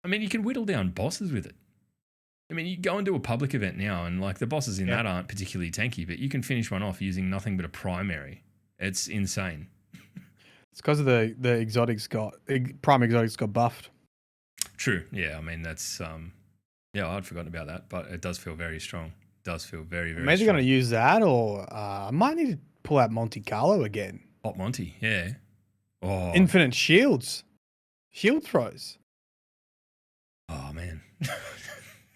Speaker 2: I mean, you can whittle down bosses with it. I mean, you go and do a public event now, and like the bosses in
Speaker 3: Yeah.
Speaker 2: that aren't particularly tanky, but you can finish one off using nothing but a primary. It's insane.
Speaker 3: It's because of the exotics prime exotics got buffed.
Speaker 2: True. Yeah. I mean, that's yeah, I'd forgotten about that, but it does feel very strong. It does feel very, very
Speaker 3: Maybe
Speaker 2: strong.
Speaker 3: going to use that, or I might need to pull out Monte Carlo again.
Speaker 2: Hot Monty. Yeah. Oh.
Speaker 3: Infinite shield throws.
Speaker 2: Oh man.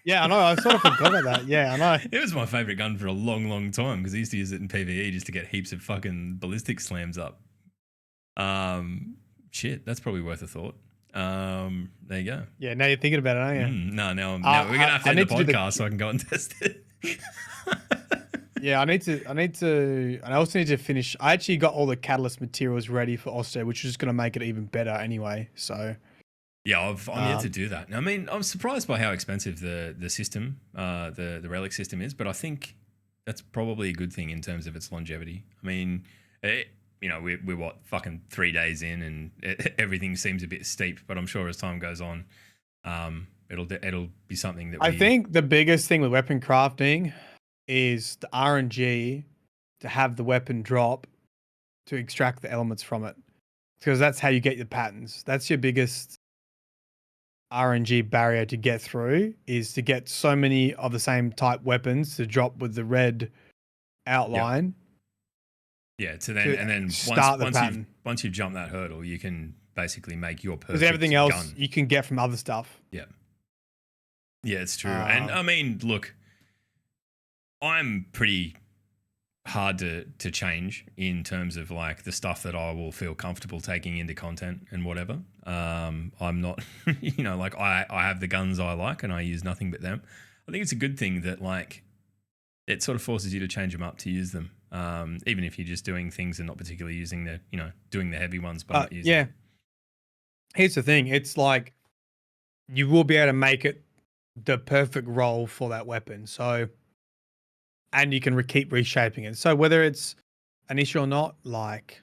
Speaker 3: Yeah, I know. I sort of forgot about that. Yeah, I know.
Speaker 2: It was my favorite gun for a long, long time because I used to use it in PvE just to get heaps of fucking ballistic slams up. Shit, that's probably worth a thought. There you go.
Speaker 3: Yeah, now you're thinking about it, aren't you?
Speaker 2: No, now we're gonna have to end the podcast so I can go and test it.
Speaker 3: Yeah, I also need to finish. I actually got all the catalyst materials ready for Osteo, which is just going to make it even better anyway. So
Speaker 2: yeah, I'm yet to do that. I mean, I'm surprised by how expensive the system, the relic system is, but I think that's probably a good thing in terms of its longevity. I mean, we're what, fucking 3 days in, and everything seems a bit steep, but I'm sure as time goes on, it'll be something that
Speaker 3: I think the biggest thing with weapon crafting is the RNG to have the weapon drop to extract the elements from it, because that's how you get your patterns. That's your biggest RNG barrier to get through, is to get so many of the same type weapons to drop with the red outline.
Speaker 2: Yeah, and then once you jump that hurdle, you can basically make your perfect
Speaker 3: because everything else
Speaker 2: gun.
Speaker 3: You can get from other stuff.
Speaker 2: Yeah, it's true. And I mean, look, I'm pretty hard to change in terms of like the stuff that I will feel comfortable taking into content and whatever. I'm not, like I have the guns I like and I use nothing but them. I think it's a good thing that like it sort of forces you to change them up to use them. Even if you're just doing things and not particularly using doing the heavy ones, but not using.
Speaker 3: Yeah. Here's the thing. It's like you will be able to make it the perfect role for that weapon. So, and you can keep reshaping it. So whether it's an issue or not, like,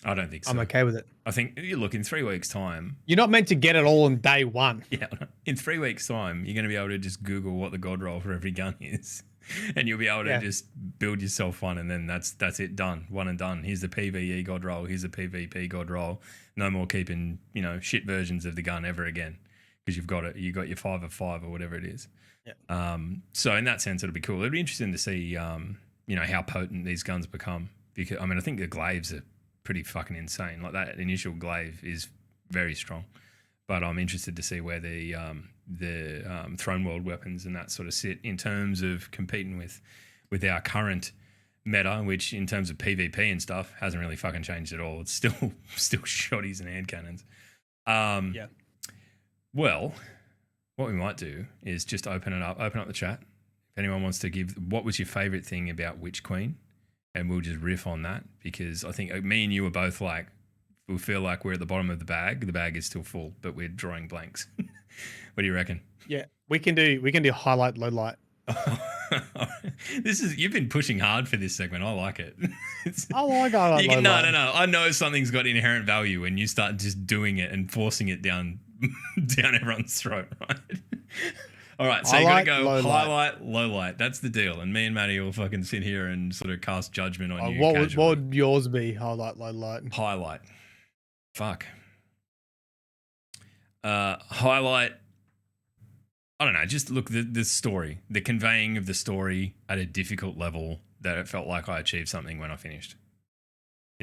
Speaker 2: I don't think so.
Speaker 3: I'm okay with it.
Speaker 2: I think, look, in 3 weeks' time,
Speaker 3: you're not meant to get it all on day one.
Speaker 2: Yeah, in 3 weeks' time, you're going to be able to just Google what the god roll for every gun is, and you'll be able to just build yourself one, and then that's it, done, one and done. Here's the PvE god roll. Here's the PvP god roll. No more keeping shit versions of the gun ever again, because you've got it. You got your 5 of 5 or whatever it is.
Speaker 3: Yeah.
Speaker 2: So in that sense, it'll be cool. It'll be interesting to see, how potent these guns become. Because I think the glaives are pretty fucking insane. Like that initial glaive is very strong, but I'm interested to see where the throne world weapons and that sort of sit in terms of competing with our current meta, which in terms of PvP and stuff hasn't really fucking changed at all. It's still shotties and hand cannons.
Speaker 3: Yeah.
Speaker 2: Well, what we might do is just open up the chat. If anyone wants to give, what was your favorite thing about Witch Queen? And we'll just riff on that, because I think me and you are both like, we feel like we're at the bottom of the bag. The bag is still full, but we're drawing blanks. What do you reckon?
Speaker 3: Yeah, we can do highlight, low light.
Speaker 2: You've been pushing hard for this segment. I like it.
Speaker 3: I like highlight, low light.
Speaker 2: No. I know something's got inherent value when you start just doing it and forcing it down everyone's throat, right? All right, so
Speaker 3: highlight,
Speaker 2: you're going to go
Speaker 3: low
Speaker 2: highlight, low light. That's the deal. And me and Maddie will fucking sit here and sort of cast judgment on you.
Speaker 3: What would yours be? Highlight, low light.
Speaker 2: Highlight. Fuck. Highlight. I don't know. Just look, the story, the conveying of the story at a difficult level that it felt like I achieved something when I finished.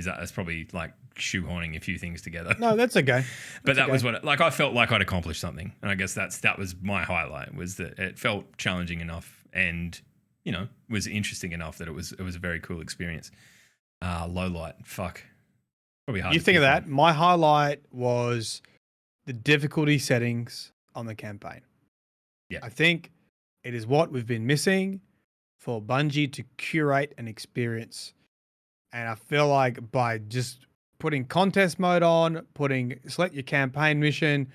Speaker 2: That's probably like shoehorning a few things together.
Speaker 3: No, that's okay.
Speaker 2: But that was what I felt like I'd accomplished something, and I guess that was my highlight, was that it felt challenging enough and was interesting enough that it was a very cool experience. Low light, fuck, probably hard.
Speaker 3: You think of that? My highlight was the difficulty settings on the campaign.
Speaker 2: Yeah,
Speaker 3: I think it is what we've been missing for Bungie to curate an experience. And I feel like by just putting contest mode on, select your campaign mission,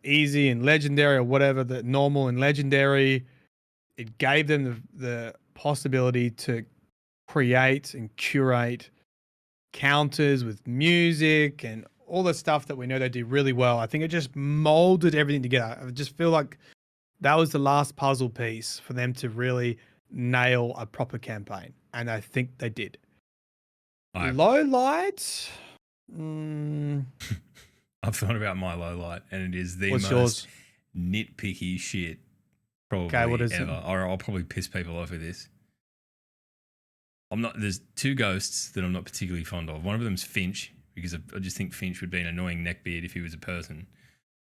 Speaker 3: easy and legendary, or whatever, the normal and legendary, it gave them the possibility to create and curate counters with music and all the stuff that we know they do really well. I think it just molded everything together. I just feel like that was the last puzzle piece for them to really nail a proper campaign, and I think they did. Low light.
Speaker 2: I've thought about my low light, and it is the
Speaker 3: What's
Speaker 2: most
Speaker 3: yours?
Speaker 2: nitpicky shit probably
Speaker 3: Okay, what is it?
Speaker 2: ever. Or I'll probably piss people off with this. There's two ghosts that I'm not particularly fond of. One of them's Finch, because I just think Finch would be an annoying neckbeard if he was a person.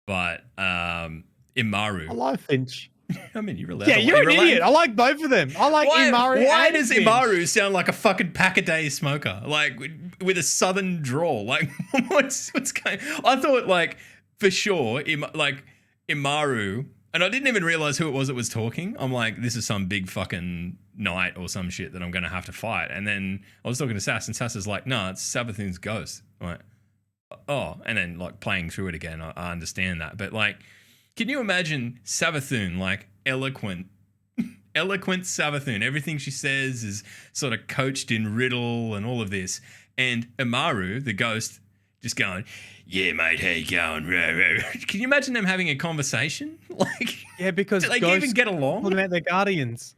Speaker 2: But Imaru.
Speaker 3: I like Finch.
Speaker 2: I mean, you're allowed.
Speaker 3: Yeah, you're an idiot. I like both of them. I like Imaru.
Speaker 2: Why
Speaker 3: and
Speaker 2: does
Speaker 3: Finch.
Speaker 2: Imaru sound like a fucking pack-a-day smoker? Like with a southern drawl. Like what's going? I thought like for sure, Imaru, and I didn't even realize who it was that was talking. I'm like, this is some big fucking knight or some shit that I'm going to have to fight. And then I was talking to Sass, and Sass is like, no, it's Savathûn's ghost. I'm like, oh, and then like playing through it again, I understand that, but like. Can you imagine Savathûn, like eloquent Savathûn? Everything she says is sort of coached in riddle and all of this. And Imaru, the ghost, just going, yeah, mate, how you going? Can you imagine them having a conversation? Like,
Speaker 3: yeah, because
Speaker 2: do they even get along?
Speaker 3: Talking about their guardians.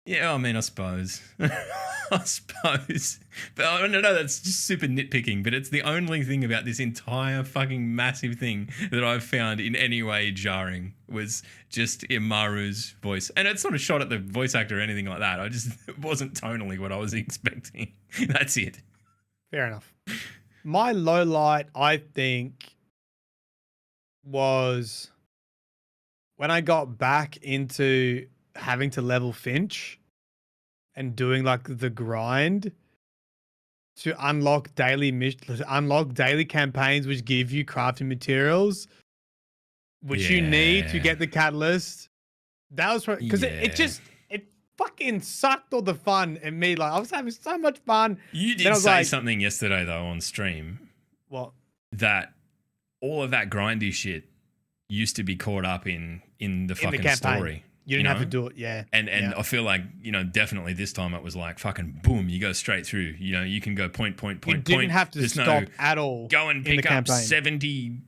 Speaker 2: Yeah, I mean, I suppose. I suppose. But I don't know, that's just super nitpicking, but it's the only thing about this entire fucking massive thing that I've found in any way jarring was just Imaru's voice. And it's not a shot at the voice actor or anything like that. It wasn't tonally what I was expecting. That's it.
Speaker 3: Fair enough. My low light, I think, was when I got back into having to level Finch and doing like the grind to unlock daily campaigns which give you crafting materials which you need to get the catalyst. That was because it fucking sucked all the fun in me. Like I was having so much fun.
Speaker 2: You did say something yesterday though on stream.
Speaker 3: What?
Speaker 2: That all of that grindy shit used to be caught up in the fucking story.
Speaker 3: You didn't have to do it, yeah.
Speaker 2: And I feel like, definitely this time it was like fucking boom, you go straight through. You can go point. You
Speaker 3: didn't have to stop at all.
Speaker 2: Go and pick up 70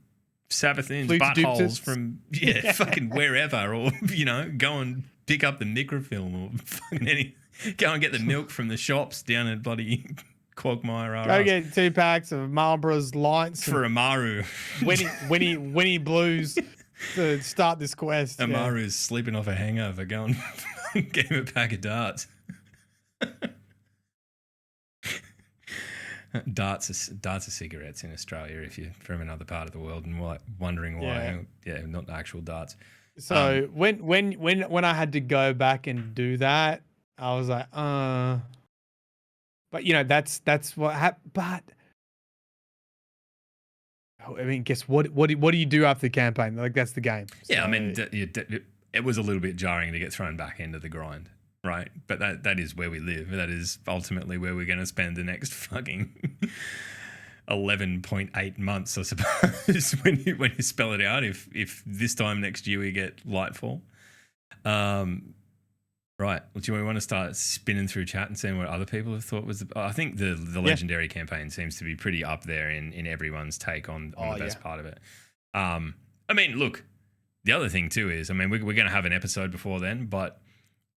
Speaker 2: Savathûn's buttholes from fucking wherever, or go and pick up the microfilm or fucking anything. Go and get the milk from the shops down at bloody Quagmire.
Speaker 3: Go get 2 packs of Marlboro's Lights
Speaker 2: for Imaru.
Speaker 3: Winnie Blues. To start this quest.
Speaker 2: Imaru's sleeping off a hangover. Go and get him a pack of darts. Darts are cigarettes in Australia if you're from another part of the world and wondering why. Yeah, not actual darts.
Speaker 3: So when I had to go back and do that, I was like, but that's what happened. But I mean, guess what do you do after the campaign? Like that's the game.
Speaker 2: Yeah, I mean, it was a little bit jarring to get thrown back into the grind, right? But that is where we live. That is ultimately where we're going to spend the next fucking 11.8 months, I suppose, when you spell it out. If this time next year we get Lightfall, right? Well, do we want to start spinning through chat and seeing what other people have thought was I think the legendary campaign seems to be pretty up there in everyone's take on the best part of it. I mean, look, the other thing too is, I mean, we're going to have an episode before then, but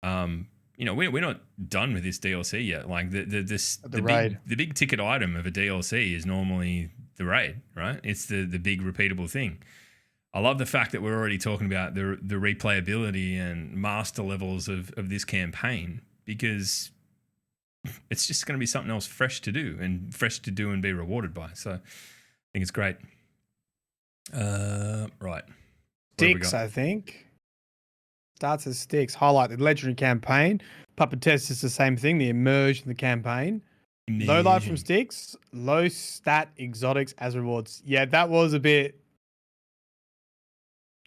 Speaker 2: we're not done with this DLC yet. Like the big ticket item of a DLC is normally the raid, right? It's the big repeatable thing. I love the fact that we're already talking about the replayability and master levels of this campaign, because it's just going to be something else fresh to do and be rewarded by. So I think it's great. Right.
Speaker 3: Sticks, I think. Starts as Sticks. Highlight the legendary campaign. Puppet Test is the same thing. The emerge in the campaign. Low light from Sticks. Low stat exotics as rewards. Yeah, that was a bit...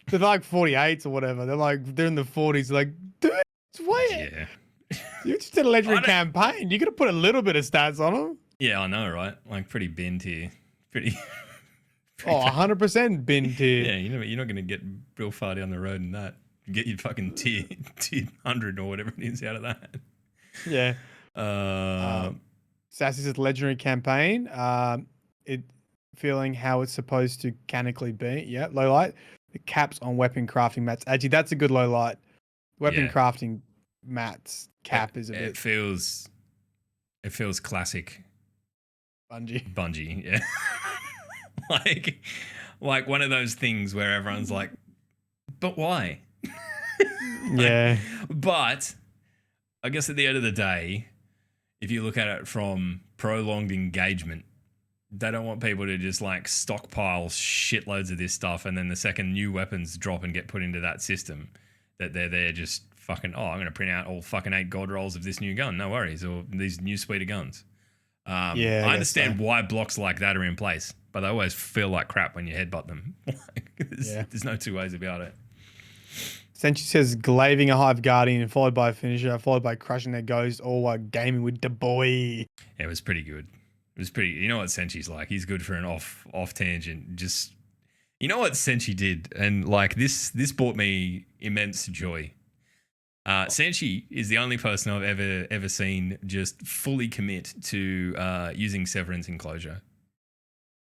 Speaker 3: They're like 48s or whatever. They're in the 40s. Like, dude, it's weird.
Speaker 2: Yeah.
Speaker 3: You just did a legendary campaign. You could have put a little bit of stats on them.
Speaker 2: Yeah, I know, right? Like pretty bin tier. Pretty
Speaker 3: 100% bin tier.
Speaker 2: Yeah, you're not going to get real far down the road in that. Get your fucking tier 100 or whatever it is out of that.
Speaker 3: Yeah. Sassy says legendary campaign. It feeling how it's supposed to mechanically be. Yeah, low light. The caps on weapon crafting mats. Actually, that's a good low light. Weapon
Speaker 2: Yeah.
Speaker 3: crafting mats cap is a bit
Speaker 2: It feels classic
Speaker 3: Bungie.
Speaker 2: Yeah. like one of those things where everyone's like, but why?
Speaker 3: Yeah.
Speaker 2: But I guess at the end of the day, if you look at it from prolonged engagement, they don't want people to just like stockpile shitloads of this stuff, and then the second new weapons drop and get put into that system, that they're there just fucking, oh, I'm going to print out all fucking 8 god rolls of this new gun, no worries, or these new suite of guns.
Speaker 3: Yeah,
Speaker 2: I understand why blocks like that are in place, but they always feel like crap when you headbutt them. There's no two ways about it.
Speaker 3: Senshi says glaving a Hive Guardian followed by a finisher, followed by crushing their ghost, all while gaming with the boy.
Speaker 2: It was pretty good. It was pretty. You know what Senshi's like? He's good for an off tangent. Just, you know what Senshi did, and like this brought me immense joy. Senshi is the only person I've ever seen just fully commit to using Severance Enclosure,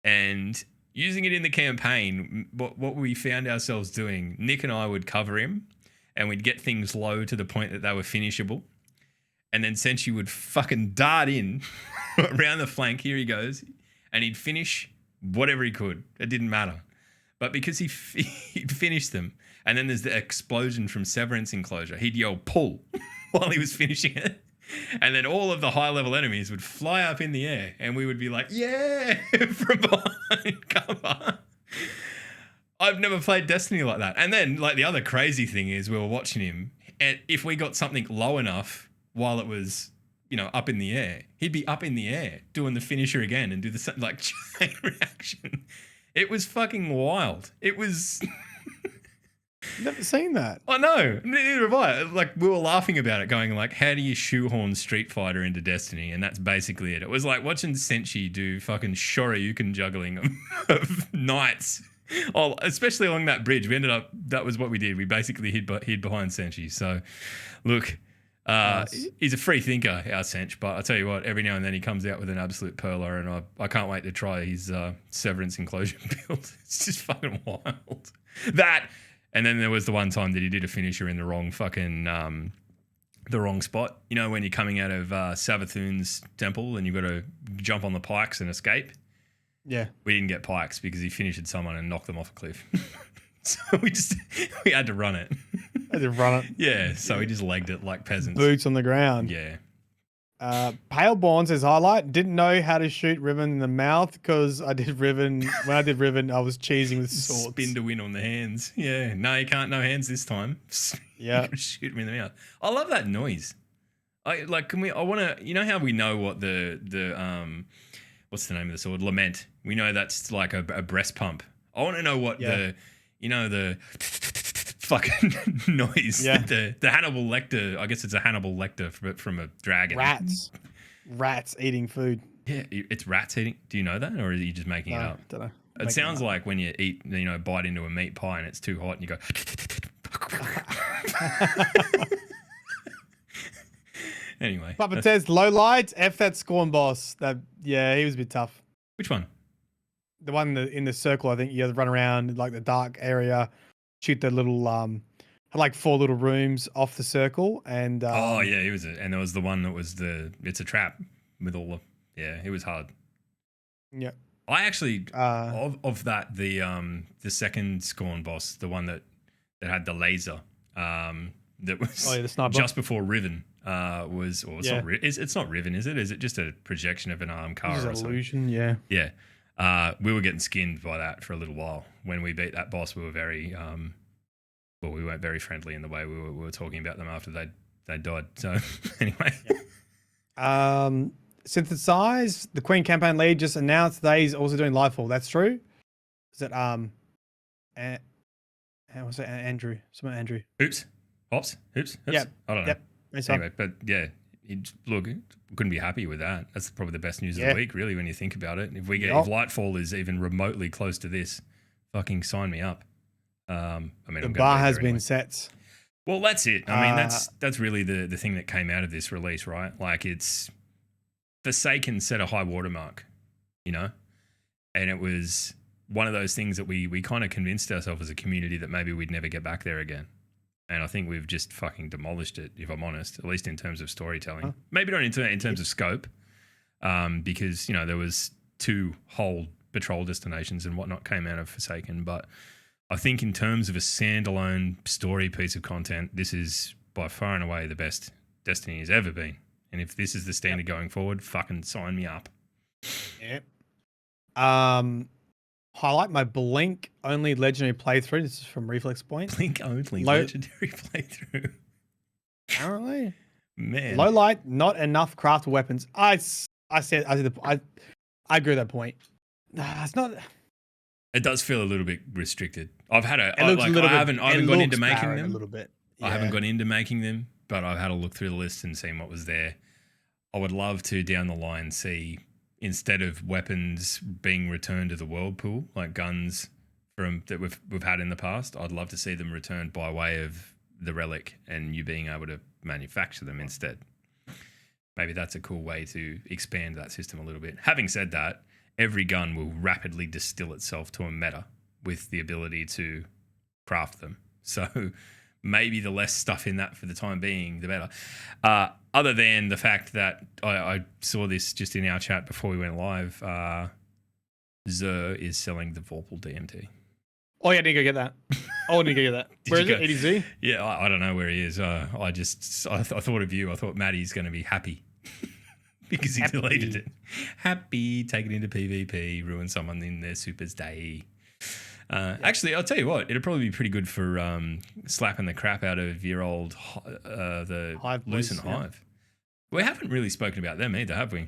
Speaker 2: and using it in the campaign. What we found ourselves doing, Nick and I would cover him, and we'd get things low to the point that they were finishable. And then Senshi would fucking dart in around the flank. Here he goes. And he'd finish whatever he could. It didn't matter. But because he'd finish them, and then there's the explosion from Severance Enclosure, he'd yell, pull, while he was finishing it. And then all of the high-level enemies would fly up in the air, and we would be like, yeah, from behind cover. I've never played Destiny like that. And then, like, the other crazy thing is we were watching him, and if we got something low enough while it was, up in the air, he'd be up in the air doing the finisher again and do the same, like, chain reaction. It was fucking wild. It was...
Speaker 3: Never seen that.
Speaker 2: I know. Neither have I. Like, we were laughing about it, going like, how do you shoehorn Street Fighter into Destiny? And that's basically it. It was like watching Senshi do fucking Shoryuken juggling of knights. Oh, especially along that bridge. We ended up, that was what we did. We basically hid behind Senshi. So, look, nice. He's a free thinker, our Sench, but I tell you what, every now and then he comes out with an absolute perler, and I can't wait to try his Severance Enclosure build. It's just fucking wild. That... And then there was the one time that he did a finisher in the wrong fucking, the wrong spot. You know, when you're coming out of Savathûn's temple and you've got to jump on the pikes and escape?
Speaker 3: Yeah.
Speaker 2: We didn't get pikes because he finished someone and knocked them off a cliff. So we had to run it.
Speaker 3: Had to run it.
Speaker 2: Yeah, so we just legged it like peasants.
Speaker 3: Boots on the ground.
Speaker 2: Yeah.
Speaker 3: Paleborn says highlight. Didn't know how to shoot Riven in the mouth because I did Riven. When I did Riven, I was cheesing with swords.
Speaker 2: Spin to win on the hands. Yeah. No, you can't. No hands this time.
Speaker 3: Yeah.
Speaker 2: Shoot him in the mouth. I love that noise. I want to. You know how we know what the what's the name of the sword? Lament. We know that's like a breast pump. I want to know what the fucking noise.
Speaker 3: Yeah.
Speaker 2: The Hannibal Lecter. I guess it's a Hannibal Lecter from a dragon.
Speaker 3: Rats eating food.
Speaker 2: Yeah, it's rats eating. Do you know that, or are you just making it up?
Speaker 3: Don't know.
Speaker 2: It sounds like when you eat, bite into a meat pie and it's too hot and you go. Anyway.
Speaker 3: Papa says low light. F that Scorn boss. He was a bit tough.
Speaker 2: Which one?
Speaker 3: The one in the circle. I think you have to run around like the dark area, shoot the little had like 4 little rooms off the circle, and
Speaker 2: he was, and there was the one that was it's a trap with all the it was hard.
Speaker 3: Yeah.
Speaker 2: I actually of that the second Scorn boss, the one that had the laser, that was
Speaker 3: the sniper.
Speaker 2: Just before Riven was, or it's not Riven, is it? Is it just a projection of an arm car?
Speaker 3: It's an illusion, yeah.
Speaker 2: Yeah. We were getting skinned by that for a little while. When we beat that boss, we were very we weren't very friendly in the way we were talking about them after they died. So anyway.
Speaker 3: Synthesize, the Queen campaign lead just announced that he's also doing Lightfall. That's true? Is it what's it? Andrew. Someone Andrew.
Speaker 2: Oops. Yep. I don't know.
Speaker 3: Yep.
Speaker 2: Anyway, but yeah, look, couldn't be happy with that. That's probably the best news of the week, really, when you think about it. If we get if Lightfall is even remotely close to this, fucking sign me up.
Speaker 3: The bar has been set.
Speaker 2: Well, that's it. I mean, that's really the thing that came out of this release, right? Like, it's Forsaken set a high watermark, and it was one of those things that we kind of convinced ourselves as a community that maybe we'd never get back there again. And I think we've just fucking demolished it, if I'm honest, at least in terms of storytelling.
Speaker 3: Huh.
Speaker 2: Maybe not in terms of scope, because, you know, there was 2 whole patrol destinations and whatnot came out of Forsaken. But I think in terms of a standalone story piece of content, this is by far and away the best Destiny has ever been. And if this is the standard going forward, fucking sign me up.
Speaker 3: Yep. Highlight my Blink only legendary playthrough. This is from Reflex Point.
Speaker 2: Blink only legendary playthrough.
Speaker 3: Apparently,
Speaker 2: Man.
Speaker 3: low light, not enough craft weapons. I agree with that point. It's not.
Speaker 2: It does feel a little bit restricted. I've had
Speaker 3: It looks a little
Speaker 2: I
Speaker 3: bit.
Speaker 2: haven't gone into making
Speaker 3: barren
Speaker 2: them.
Speaker 3: a little bit.
Speaker 2: I haven't gone into making them, but I've had a look through the list and seen what was there. I would love to down the line see, instead of weapons being returned to the world pool, like guns from that we've had in the past, I'd love to see them returned by way of the relic and you being able to manufacture them instead. Maybe that's a cool way to expand that system a little bit. Having said that, every gun will rapidly distill itself to a meta with the ability to craft them. So maybe the less stuff in that for the time being, the better. Other than the fact that I saw this just in our chat before we went live, Zer is selling the Vorpal DMT.
Speaker 3: Oh, yeah, I need to go get that. Oh, I need to go get that. Where is it? EDZ?
Speaker 2: Yeah, I don't know where he is. I thought of you. I thought Maddie's going to be happy because he deleted it. Happy, take it into PvP, ruin someone in their Supers Day. Actually, I'll tell you what, it'd probably be pretty good for slapping the crap out of your old the
Speaker 3: Hive
Speaker 2: Lucent
Speaker 3: boys, yeah.
Speaker 2: Hive. We haven't really spoken about them either, have we?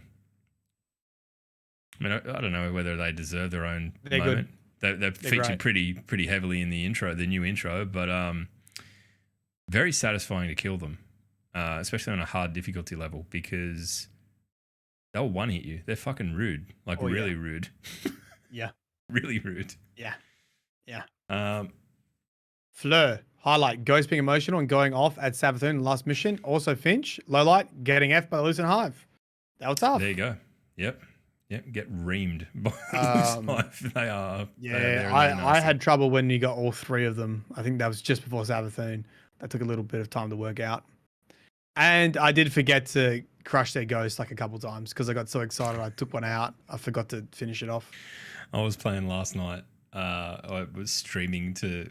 Speaker 2: I mean, I don't know whether they deserve their own
Speaker 3: They're
Speaker 2: moment.
Speaker 3: good.
Speaker 2: They're featured pretty heavily in the new intro, but very satisfying to kill them, especially on a hard difficulty level because they'll one hit you. They're fucking rude, like really rude.
Speaker 3: Yeah.
Speaker 2: Really rude.
Speaker 3: Yeah. Yeah.
Speaker 2: Fleur,
Speaker 3: highlight, Ghost being emotional and going off at Savathûn in the last mission. Also Finch, low light, getting F by Lucent Hive. That was tough.
Speaker 2: There you go. Yep. Get reamed by Lucent Hive. They are.
Speaker 3: Yeah, I had trouble when you got all 3 of them. I think that was just before Savathûn. That took a little bit of time to work out. And I did forget to crush their ghost like a couple times because I got so excited I took one out. I forgot to finish it off.
Speaker 2: I was playing last night. I was streaming to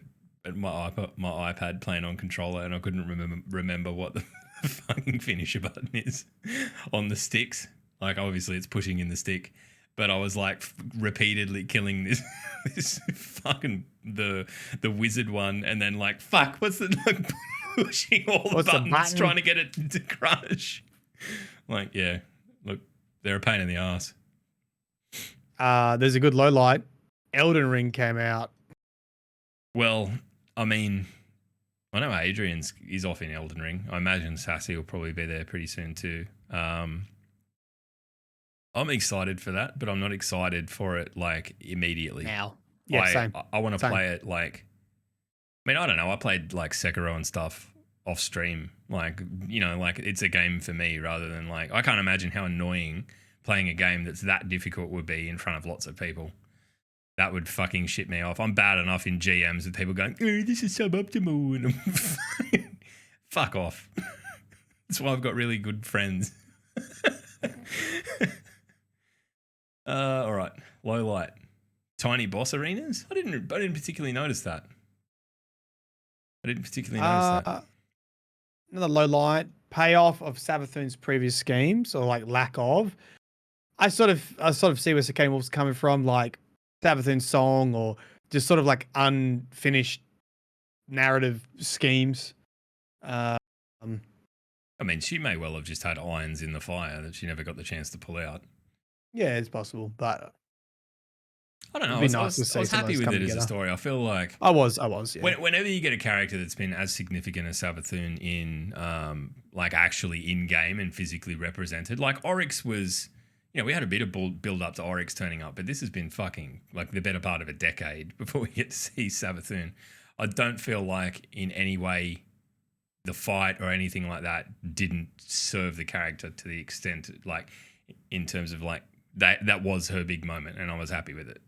Speaker 2: my iPad playing on controller, and I couldn't remember what the fucking finisher button is on the sticks. Like, obviously, it's pushing in the stick, but I was like repeatedly killing this fucking the wizard one, and then like what's the like pushing all the buttons trying to get it to crush. Like, yeah, look, they're a pain in the ass.
Speaker 3: There's a good low light. Elden Ring came out.
Speaker 2: Well, I mean, I know is off in Elden Ring. I imagine Sassy will probably be there pretty soon too. I'm excited for that, but I'm not excited for it like immediately.
Speaker 3: Now. Yeah, same.
Speaker 2: I want to play it like, I mean, I don't know. I played like Sekiro and stuff off stream. Like, you know, like it's a game for me rather than like, I can't imagine how annoying playing a game that's that difficult would be in front of lots of people. That would fucking shit me off. I'm bad enough in GMs with people going, oh, this is suboptimal. And I'm fucking, fuck off. That's why I've got really good friends. All right. Low light. Tiny boss arenas? I didn't particularly notice that.
Speaker 3: Another low light. Payoff of Savathûn's previous schemes, or like lack of. I sort of see where Sakane Wolf's coming from, like Savathûn's song, or just sort of like unfinished narrative schemes.
Speaker 2: I mean, she may well have just had irons in the fire that she never got the chance to pull out.
Speaker 3: Yeah, it's possible, but
Speaker 2: I don't know. I was happy with it as a story. I feel like
Speaker 3: I was. Yeah.
Speaker 2: Whenever you get a character that's been as significant as Savathûn in, like actually in game and physically represented, like Oryx was. You know, we had a bit of build up to Oryx turning up, but this has been fucking like the better part of a decade before we get to see Savathûn. I don't feel like in any way the fight or anything like that didn't serve the character to the extent, like in terms of like that was her big moment, and I was happy with it.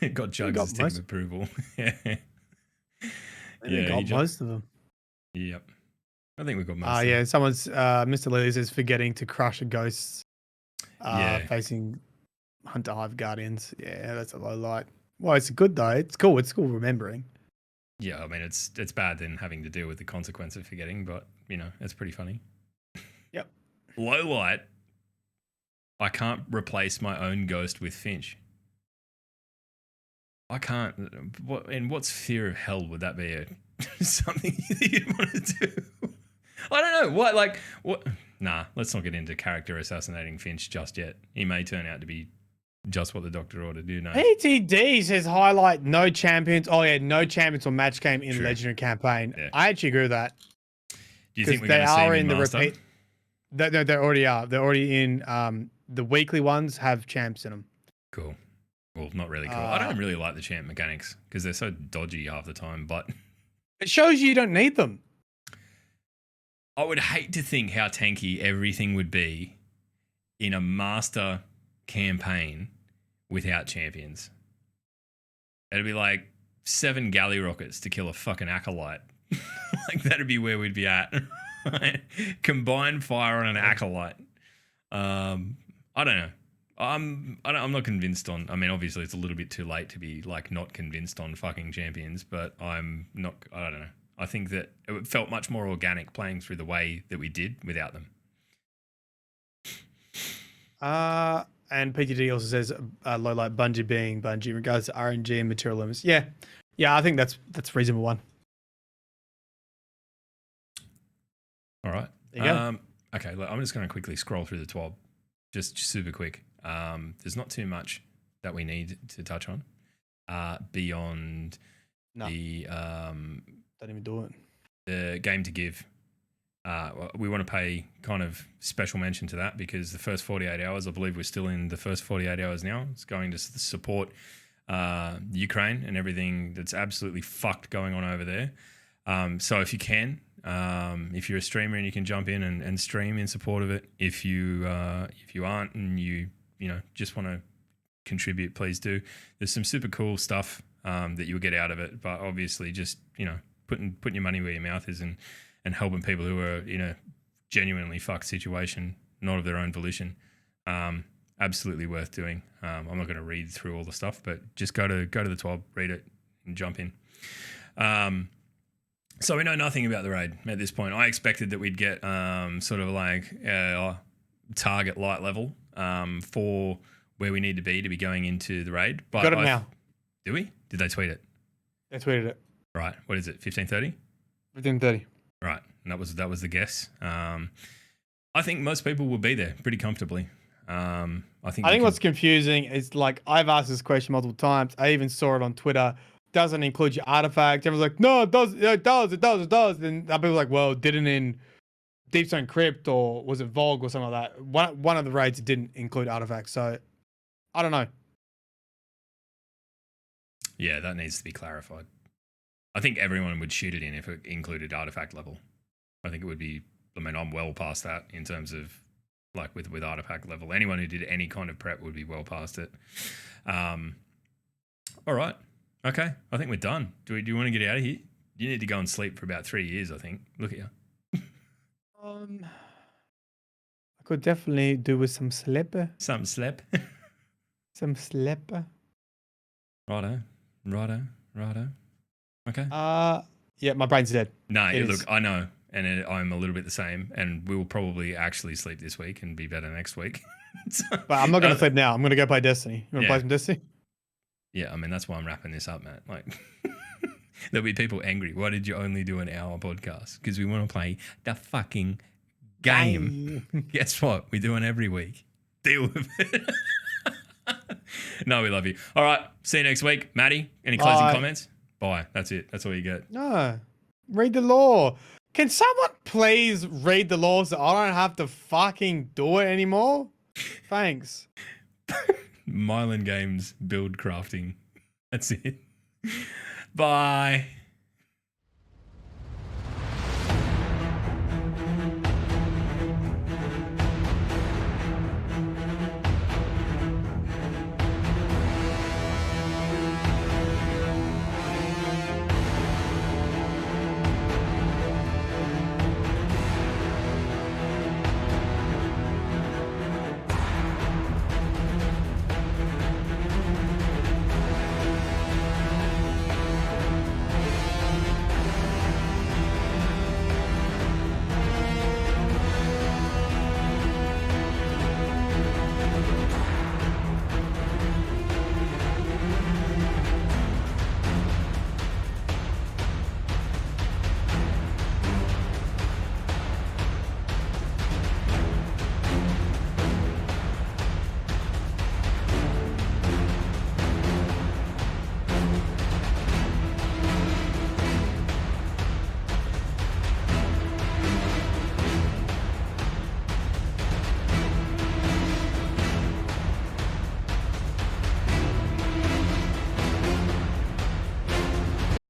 Speaker 2: It got Jugs' team approval. Yeah.
Speaker 3: They got most of them.
Speaker 2: Yep. I think we got most of
Speaker 3: yeah,
Speaker 2: them.
Speaker 3: someone's Mr. Lily is forgetting to crush a ghost facing Hunter Hive Guardians. Yeah, that's a low light. Well, it's good though. It's cool. It's cool remembering.
Speaker 2: Yeah, I mean it's bad then having to deal with the consequence of forgetting, but you know, it's pretty funny.
Speaker 3: Yep.
Speaker 2: Low light. I can't replace my own ghost with Finch. I can't. What sphere of hell would that be? Something that you want to do? I don't know. What? Nah, let's not get into character assassinating Finch just yet. He may turn out to be just what the doctor ordered. You know.
Speaker 3: PTD says highlight no champions. Oh yeah, no champions or match game in
Speaker 2: True.
Speaker 3: Legendary campaign.
Speaker 2: Yeah.
Speaker 3: I actually agree with that.
Speaker 2: Do you think we're going to see him in Master?
Speaker 3: Repeat? They already are. They're already in. The weekly ones have champs in them.
Speaker 2: Cool. Well, not really cool. I don't really like the champ mechanics because they're so dodgy half the time, but
Speaker 3: it shows you don't need them.
Speaker 2: I would hate to think how tanky everything would be in a master campaign without champions. It'd be like 7 galley rockets to kill a fucking acolyte. Like that'd be where we'd be at. Combined fire on an acolyte. I don't know. I'm not convinced on. I mean, obviously, it's a little bit too late to be like not convinced on fucking champions, but I'm not. I don't know. I think that it felt much more organic playing through the way that we did without them.
Speaker 3: And PTD also says low light Bungie being Bungie in regards to RNG and material limits. Yeah, I think that's a reasonable one.
Speaker 2: All right.
Speaker 3: There you go.
Speaker 2: Okay, look, I'm just going to quickly scroll through the TWAB, just super quick. There's not too much that we need to touch on beyond the
Speaker 3: don't even do it.
Speaker 2: The game to give. We want to pay kind of special mention to that because the first 48 hours, I believe we're still in the first 48 hours now. It's going to support Ukraine and everything that's absolutely fucked going on over there. So if you can, if you're a streamer and you can jump in and stream in support of it, if you aren't and you just want to contribute, please do. There's some super cool stuff that you'll get out of it, but obviously just putting your money where your mouth is and helping people who are in a genuinely fucked situation, not of their own volition. Absolutely worth doing. I'm not going to read through all the stuff, but just go to the TWAB, read it, and jump in. So we know nothing about the raid at this point. I expected that we'd get sort of like target light level for where we need to be going into the raid. But
Speaker 3: got it now.
Speaker 2: Do we? Did they tweet it?
Speaker 3: They tweeted it.
Speaker 2: Right. What is it? 1530?
Speaker 3: 1530.
Speaker 2: Right. And that was the guess. I think most people will be there pretty comfortably. I think
Speaker 3: what's confusing is like I've asked this question multiple times. I even saw it on Twitter. Doesn't include your artifact. Everyone's like, no, it does. It does. Then people are like, well, didn't in Deepstone Crypt or was it Volg or something like that? One of the raids didn't include artifacts. So I don't know.
Speaker 2: Yeah, that needs to be clarified. I think everyone would shoot it in if it included artifact level. I think it would be. I mean, I'm well past that in terms of like with artifact level. Anyone who did any kind of prep would be well past it. All right. Okay. I think we're done. Do you want to get out of here? You need to go and sleep for about 3 years, I think. Look at you.
Speaker 3: I could definitely do with some sleep.
Speaker 2: Some sleep.
Speaker 3: Some sleep.
Speaker 2: Righto. Okay.
Speaker 3: Yeah, my brain's dead.
Speaker 2: No, look, I know. And I'm a little bit the same. And we will probably actually sleep this week and be better next week.
Speaker 3: But I'm not going to sleep now. I'm going to go play Destiny. You want to play some Destiny?
Speaker 2: Yeah, I mean, that's why I'm wrapping this up, Matt. Like, there'll be people angry. Why did you only do an hour podcast? Because we want to play the fucking game. Guess what? We do one every week. Deal with it. No, we love you. All right. See you next week. Maddie, any closing comments? Bye. That's it. That's all you get.
Speaker 3: No. Read the law. Can someone please read the law so I don't have to fucking do it anymore? Thanks.
Speaker 2: Mylan Games build crafting. That's it. Bye.